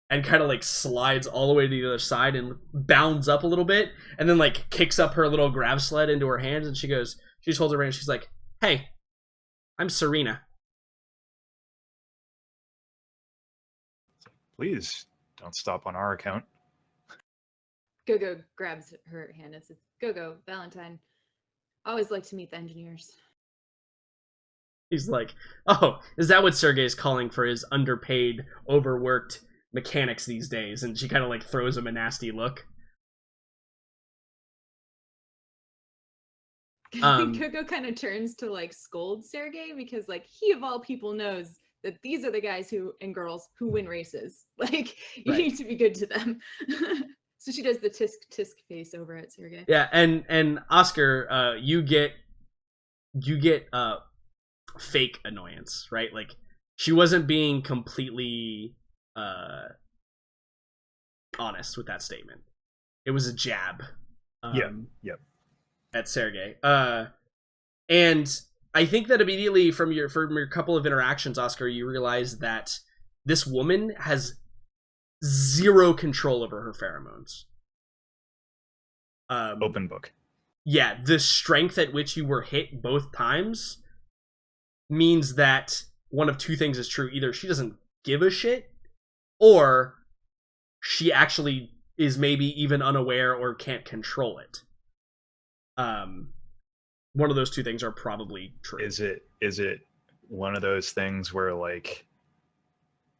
And kind of like slides all the way to the other side and bounds up a little bit, and then like kicks up her little grav sled into her hands, and she just holds her hand, she's like, "Hey, I'm Serena." Please don't stop on our account. Go grabs her hand and says, Go, Valentine. Always like to meet the engineers. He's like, "Oh, is that what Sergey's calling for his underpaid, overworked mechanics these days?" And she kind of like throws him a nasty look. Coco kind of turns to like scold Sergey because like he of all people knows that these are the guys and girls who win races. Like you need to be good to them. So she does the tisk face over at Sergey. Yeah, and Oscar, you get fake annoyance, right? Like she wasn't being completely honest with that statement. It was a jab. Yep. At Sergey. And I think that immediately from your couple of interactions, Oscar, you realize that this woman has zero control over her pheromones. Open book. Yeah, the strength at which you were hit both times means that one of two things is true. Either she doesn't give a shit, or she actually is maybe even unaware or can't control it. One of those two things are probably true. Is it one of those things where like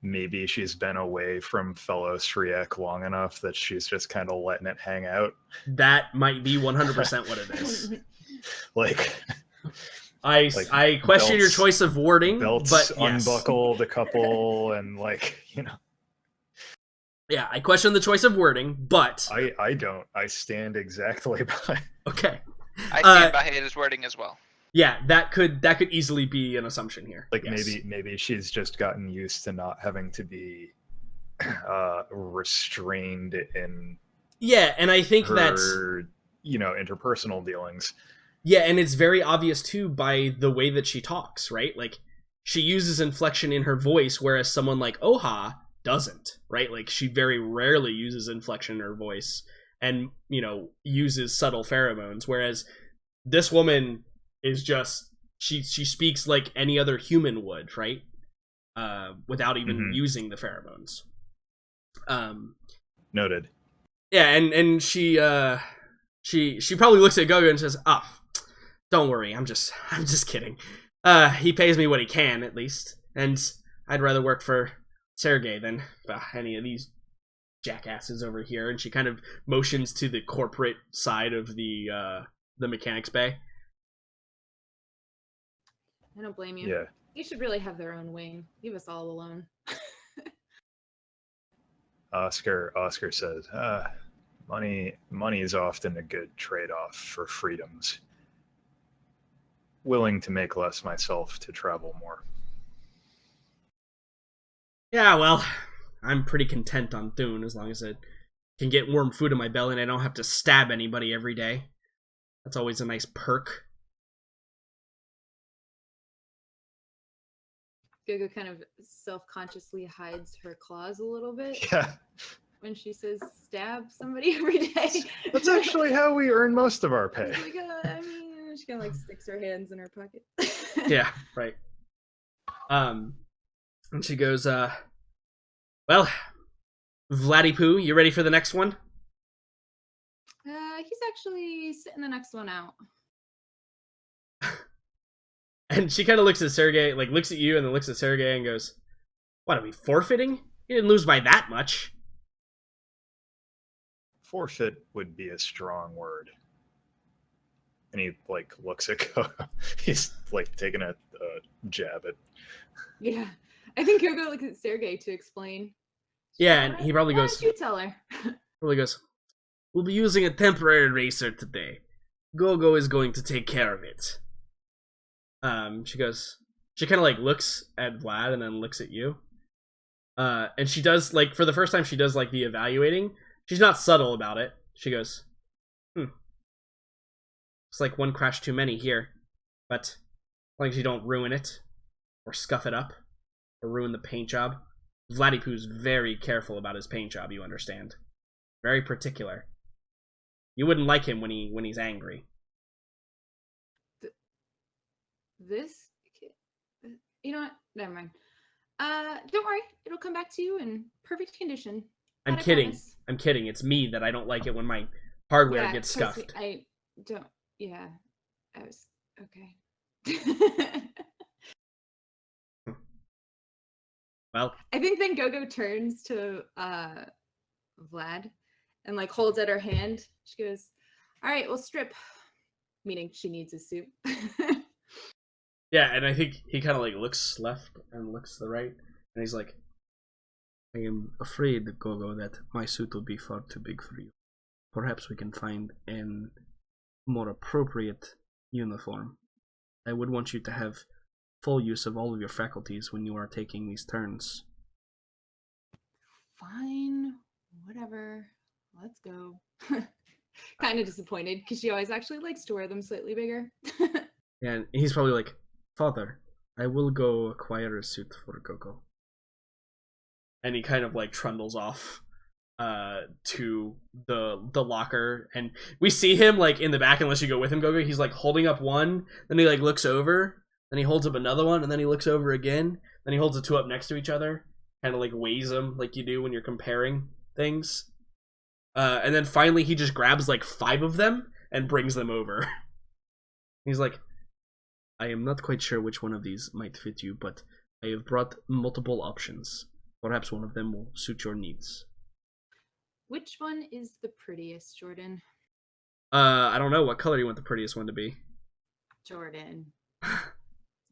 maybe she's been away from fellow Shriek long enough that she's just kind of letting it hang out? That might be 100% what it is. Like I question your choice of wording, belts but yes. Unbuckled a couple and like, you know. Yeah, I question the choice of wording, but I don't. I stand exactly by. Okay. I stand by his wording as well. Yeah, that could easily be an assumption here. Like yes. maybe she's just gotten used to not having to be restrained in. Yeah, and I think that's interpersonal dealings. Yeah, and it's very obvious too by the way that she talks, right? Like she uses inflection in her voice, whereas someone like Oha doesn't, right? Like she very rarely uses inflection in her voice and, uses subtle pheromones, whereas this woman is just she speaks like any other human would, right? Without even using the pheromones. Noted. Yeah, and she probably looks at Gogo and says, "Oh, don't worry, I'm just kidding. He pays me what he can, at least, and I'd rather work for Sergey than any of these jackasses over here." And she kind of motions to the corporate side of the mechanics bay. I don't blame you. Yeah. You should really have their own wing. Leave us all alone. Oscar says, money is often a good trade-off for freedoms. Willing to make less myself to travel more. Yeah, well, I'm pretty content on Thune as long as I can get warm food in my belly and I don't have to stab anybody every day. That's always a nice perk. Gogo kind of self-consciously hides her claws a little bit. Yeah. When she says stab somebody every day. That's actually how we earn most of our pay. Like, she kind of like sticks her hands in her pocket. Yeah, right. And she goes, well, Vladipoo, you ready for the next one? He's actually sitting the next one out. And she kind of looks at Sergey, like looks at you and then looks at Sergey and goes, "What, are we forfeiting? You didn't lose by that much." Forfeit would be a strong word. And he like looks at Gogo. He's like taking a jab at. Yeah. I think Gogo looks at Sergey to explain. Yeah, and he probably Why goes. don't you tell her? Probably goes. We'll be using a temporary racer today. Gogo is going to take care of it. She goes. She kind of like looks at Vlad and then looks at you. And she does like for the first time she does like the evaluating. She's not subtle about it. She goes, It's like one crash too many here, but as long as you don't ruin it or scuff it up or ruin the paint job. Vladipoo's very careful about his paint job. You understand? Very particular. You wouldn't like him when he's angry. This, you know what? Never mind. Don't worry. It'll come back to you in perfect condition. I'm kidding. I'm kidding. It's me that I don't like it when my hardware gets scuffed. I don't. Yeah. I was okay. Well, I think then Gogo turns to Vlad and like holds at her hand. She goes, "All right, we'll strip." Meaning she needs a suit. yeah, and I think he kind of like looks left and looks to the right, and he's like, "I am afraid, Gogo, that my suit will be far too big for you. Perhaps we can find an more appropriate uniform. I would want you to have full use of all of your faculties when you are taking these turns." Fine, whatever. Let's go. Kind of disappointed because she always actually likes to wear them slightly bigger. And he's probably like, "Father, I will go acquire a suit for Gogo." And he kind of like trundles off to the locker, and we see him like in the back. Unless you go with him, Gogo, he's like holding up one, then he like looks over, then he holds up another one, and then he looks over again, then he holds the two up next to each other, kind of like weighs them like you do when you're comparing things, and then finally he just grabs like 5 of them and brings them over. He's like, "I am not quite sure which one of these might fit you, but I have brought multiple options. Perhaps one of them will suit your needs." Which one is the prettiest, Jordan? I don't know. What color do you want the prettiest one to be? Jordan.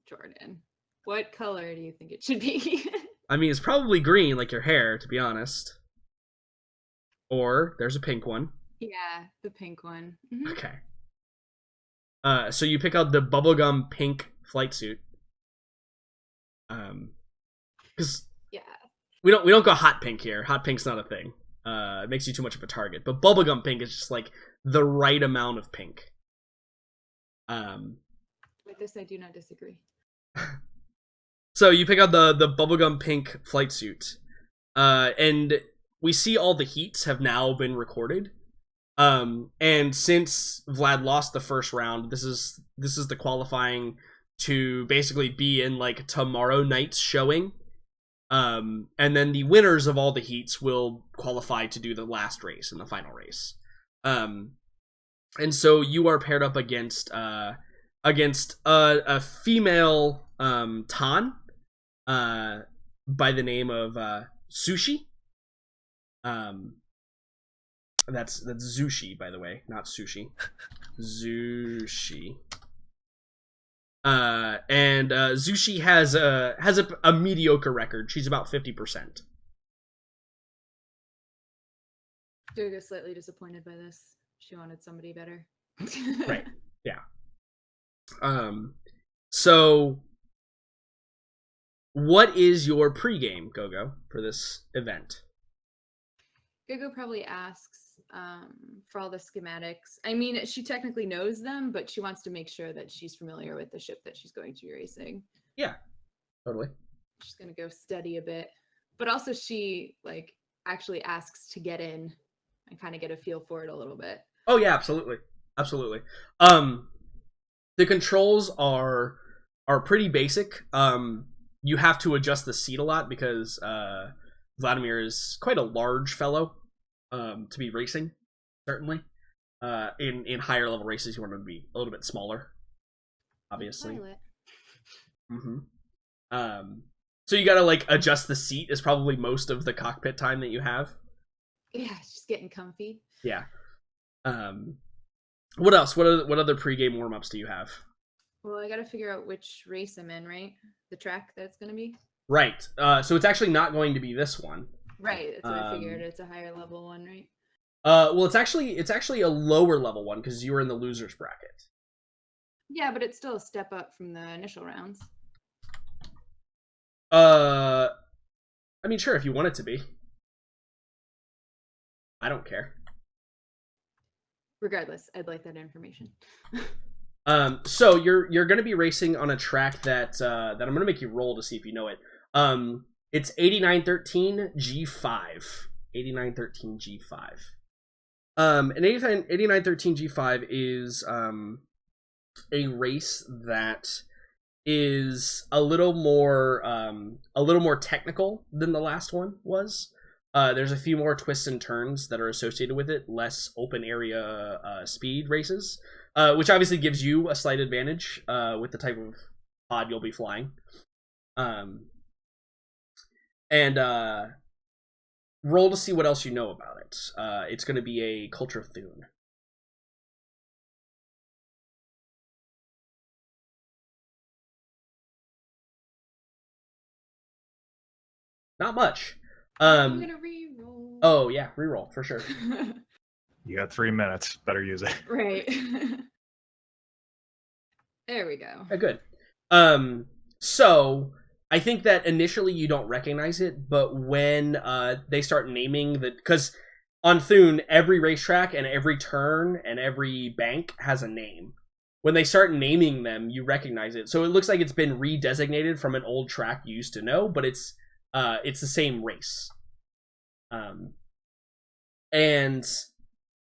Jordan. What color do you think it should be? I mean, it's probably green, like your hair, to be honest. Or there's a pink one. Yeah, the pink one. Mm-hmm. Okay. So you pick out the bubblegum pink flight suit. Because yeah, we don't go hot pink here. Hot pink's not a thing. It makes you too much of a target. But bubblegum pink is just like the right amount of pink. With this, I do not disagree. So you pick out the bubblegum pink flight suit, and we see all the heats have now been recorded. And since Vlad lost the first round, this is the qualifying to basically be in like tomorrow night's showing. And then the winners of all the heats will qualify to do the last race and the final race. And so you are paired up against a female Tan by the name of Sushi. That's Zushi, by the way, not sushi. Zushi. And Zushi has a mediocre record. She's about 50%. Gogo's slightly disappointed by this. She wanted somebody better. Right. Yeah. So what is your pregame, Gogo, for this event? Gogo probably asks for all the schematics. I mean, she technically knows them, but she wants to make sure that she's familiar with the ship that she's going to be racing. Yeah, totally. She's going to go study a bit. But also she, like, actually asks to get in and kind of get a feel for it a little bit. Oh, yeah, absolutely. Absolutely. The controls are pretty basic. You have to adjust the seat a lot because Vladimir is quite a large fellow to be racing, certainly. In higher level races, you want him to be a little bit smaller, obviously. Mm-hmm. So you gotta like adjust the seat is probably most of the cockpit time that you have. Yeah, just getting comfy. Yeah. What else? What other pregame warm-ups do you have? Well, I gotta figure out which race I'm in, right? The track that it's gonna be? Right. So it's actually not going to be this one. Right. That's what I figured. It's a higher level one, right? Well, it's actually a lower level one because you were in the losers bracket. Yeah, but it's still a step up from the initial rounds. I mean, sure, if you want it to be. I don't care. Regardless, I'd like that information. So you're going to be racing on a track that I'm going to make you roll to see if you know it. It's 8913 G5. 8913 G5. And 8913 G5 is a race that is a little more technical than the last one was. There's a few more twists and turns that are associated with it, less open area speed races, which obviously gives you a slight advantage with the type of pod you'll be flying. And roll to see what else you know about it. It's going to be a Culture Thune. Not much. I'm gonna re-roll. Oh yeah, reroll for sure. You got 3 minutes. Better use it. Right. There we go. Good. So I think that initially you don't recognize it, but when they start naming the, because on Thune every racetrack and every turn and every bank has a name. When they start naming them, you recognize it. So it looks like it's been redesignated from an old track you used to know, but it's the same race. And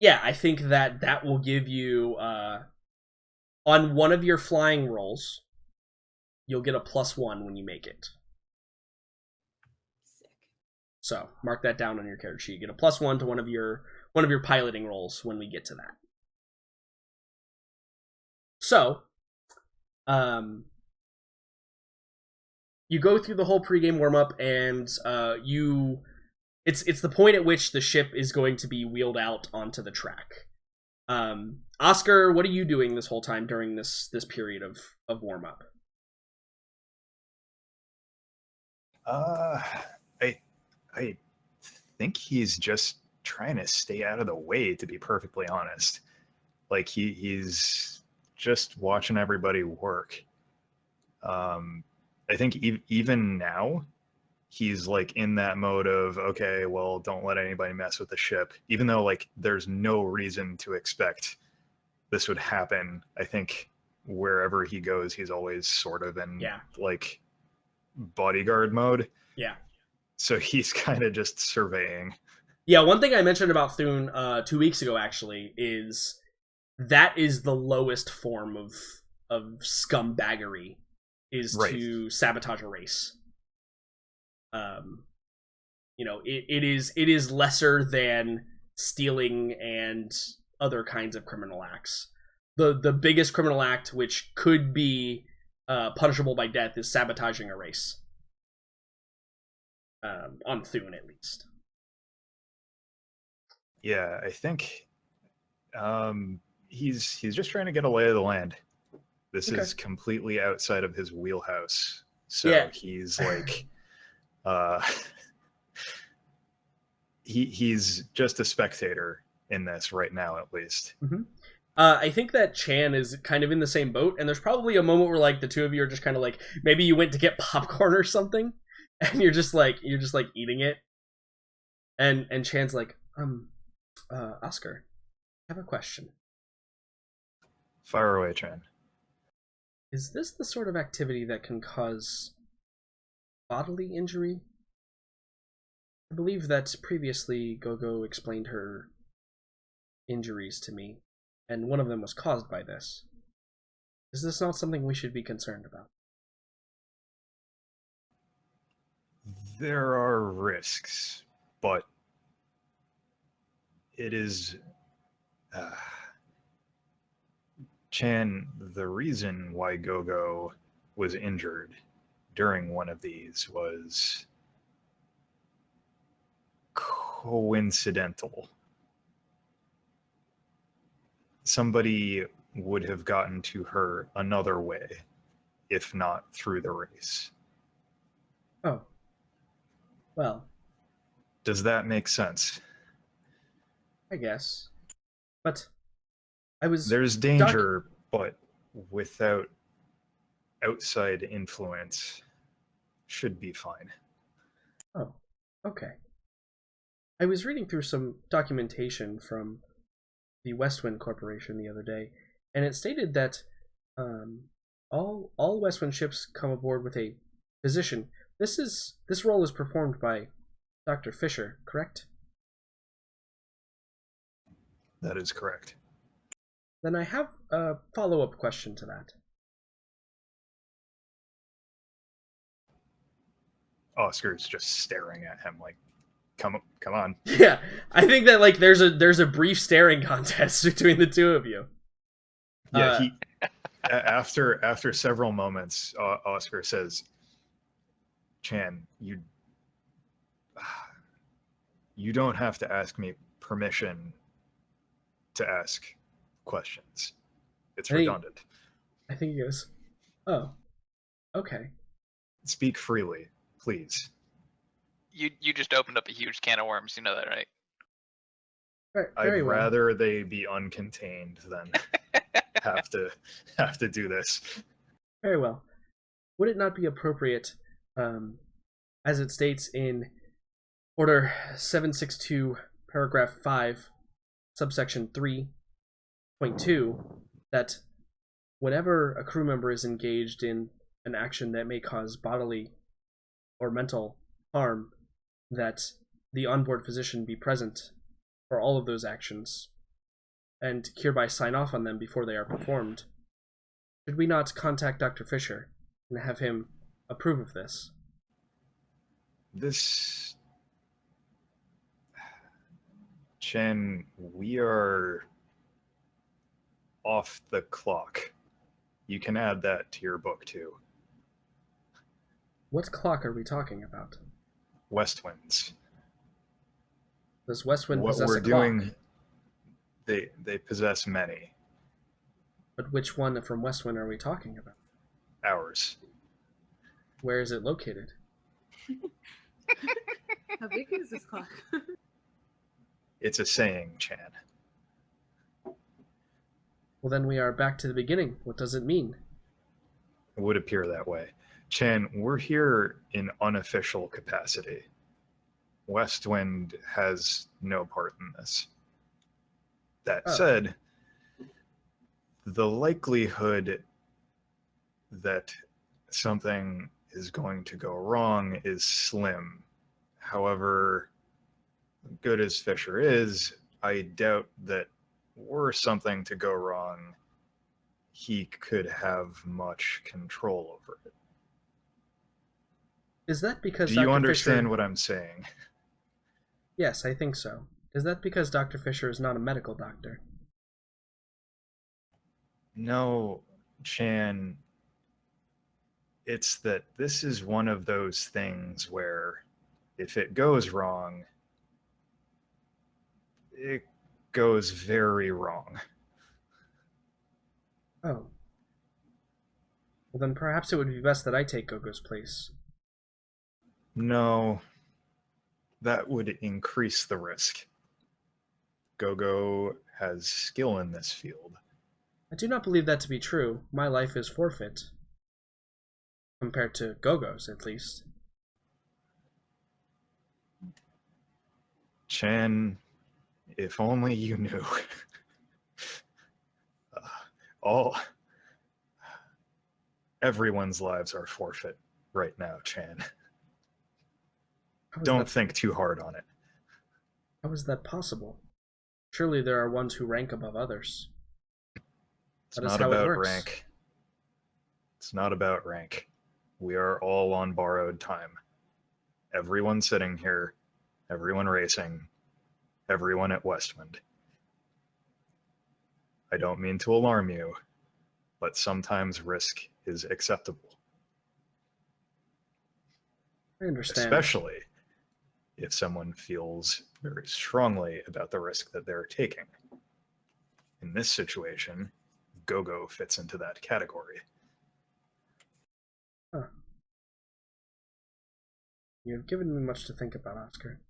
yeah, I think that will give you on one of your flying rolls, you'll get a +1 when you make it. Sick. So mark that down on your character sheet. You get a +1 to one of your piloting rolls when we get to that. So, you go through the whole pregame warm-up, and it's the point at which the ship is going to be wheeled out onto the track. Oscar, what are you doing this whole time during this period of warm-up? I think he's just trying to stay out of the way, to be perfectly honest. Like he's just watching everybody work. I think even now he's like in that mode of, okay, well, don't let anybody mess with the ship, even though like there's no reason to expect this would happen. I think wherever he goes, he's always sort of in like bodyguard mode. Yeah. So he's kind of just surveying. Yeah, one thing I mentioned about Thune 2 weeks ago actually is that is the lowest form of scumbaggery, is to sabotage a race. You know, it is lesser than stealing and other kinds of criminal acts. The biggest criminal act, which could be punishable by death, is sabotaging a race. On Thune, at least. Yeah, I think he's just trying to get a lay of the land. This is completely outside of his wheelhouse. So he's like, he's just a spectator in this right now, at least. Mm-hmm. I think that Chan is kind of in the same boat, and there's probably a moment where like the two of you are just kind of like, maybe you went to get popcorn or something, and you're just like eating it, and Chan's like, Oscar, I have a question. Fire away, Chan. Is this the sort of activity that can cause bodily injury? I believe that previously Gogo explained her injuries to me, and one of them was caused by this. Is this not something we should be concerned about? There are risks, but it is... Chan, the reason why Gogo was injured during one of these was coincidental. Somebody would have gotten to her another way, if not through the race. Oh. Well, Does that make sense? I guess. But I was There's danger, but without outside influence, should be fine. Oh, okay. I was reading through some documentation from the Westwind Corporation the other day, and it stated that all Westwind ships come aboard with a physician. This role is performed by Dr. Fisher, correct? That is correct. Then I have a follow-up question to that. Oscar's just staring at him like, come on. Yeah, I think that like there's a brief staring contest between the two of you. Yeah, he after several moments, Oscar says, "Chan, you don't have to ask me permission to ask questions. It's redundant. I think he goes, oh, okay. Speak freely, please." You just opened up a huge can of worms. You know that, right? Very I'd well. rather they be uncontained than have to do this. Very well. Would it not be appropriate, as it states in Order 762, Paragraph 5, Subsection 3.2, that whenever a crew member is engaged in an action that may cause bodily or mental harm, that the onboard physician be present for all of those actions and hereby sign off on them before they are performed? Should we not contact Dr. Fisher and have him approve of this? Chen, we are off the clock. You can add that to your book too. What clock are we talking about? Westwinds. Does Westwind What possess we're a clock? doing, they possess many. But which one from Westwind are we talking about? Ours. Where is it located? How big is this clock? It's a saying, Chan. Well, then we are back to the beginning. What does it mean? It would appear that way. Chan, we're here in unofficial capacity. Westwind has no part in this. That said, the likelihood that something is going to go wrong is slim. However, good as Fisher is, I doubt that were something to go wrong, he could have much control over it. Is that because Do Dr. you understand Fisher... what I'm saying? Yes, I think so. Is that because Dr. Fisher is not a medical doctor? No, Chan. It's that this is one of those things where if it goes wrong, it goes very wrong. Oh. Well, then perhaps it would be best that I take Gogo's place. No, that would increase the risk. Gogo has skill in this field. I do not believe that to be true. My life is forfeit. Compared to Gogo's, at least. Chan, if only you knew. Everyone's lives are forfeit right now, Chan. Don't think too hard on it. How is that possible? Surely there are ones who rank above others. It's not about rank. It's not about rank. We are all on borrowed time. Everyone sitting here, everyone racing, everyone at Westwind. I don't mean to alarm you, but sometimes risk is acceptable. I understand. Especially if someone feels very strongly about the risk that they're taking. In this situation, Gogo fits into that category. Huh. You've given me much to think about, Oscar.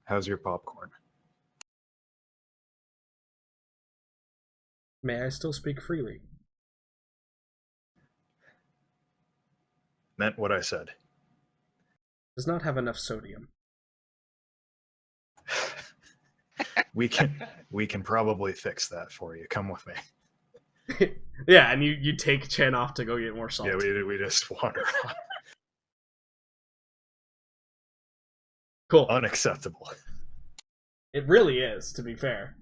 How's your popcorn? May I still speak freely? Meant what I said. Does not have enough sodium. We can probably fix that for you. Come with me. Yeah, and you take Chen off to go get more salt. Yeah, we just wander off. Cool. Unacceptable. It really is, to be fair.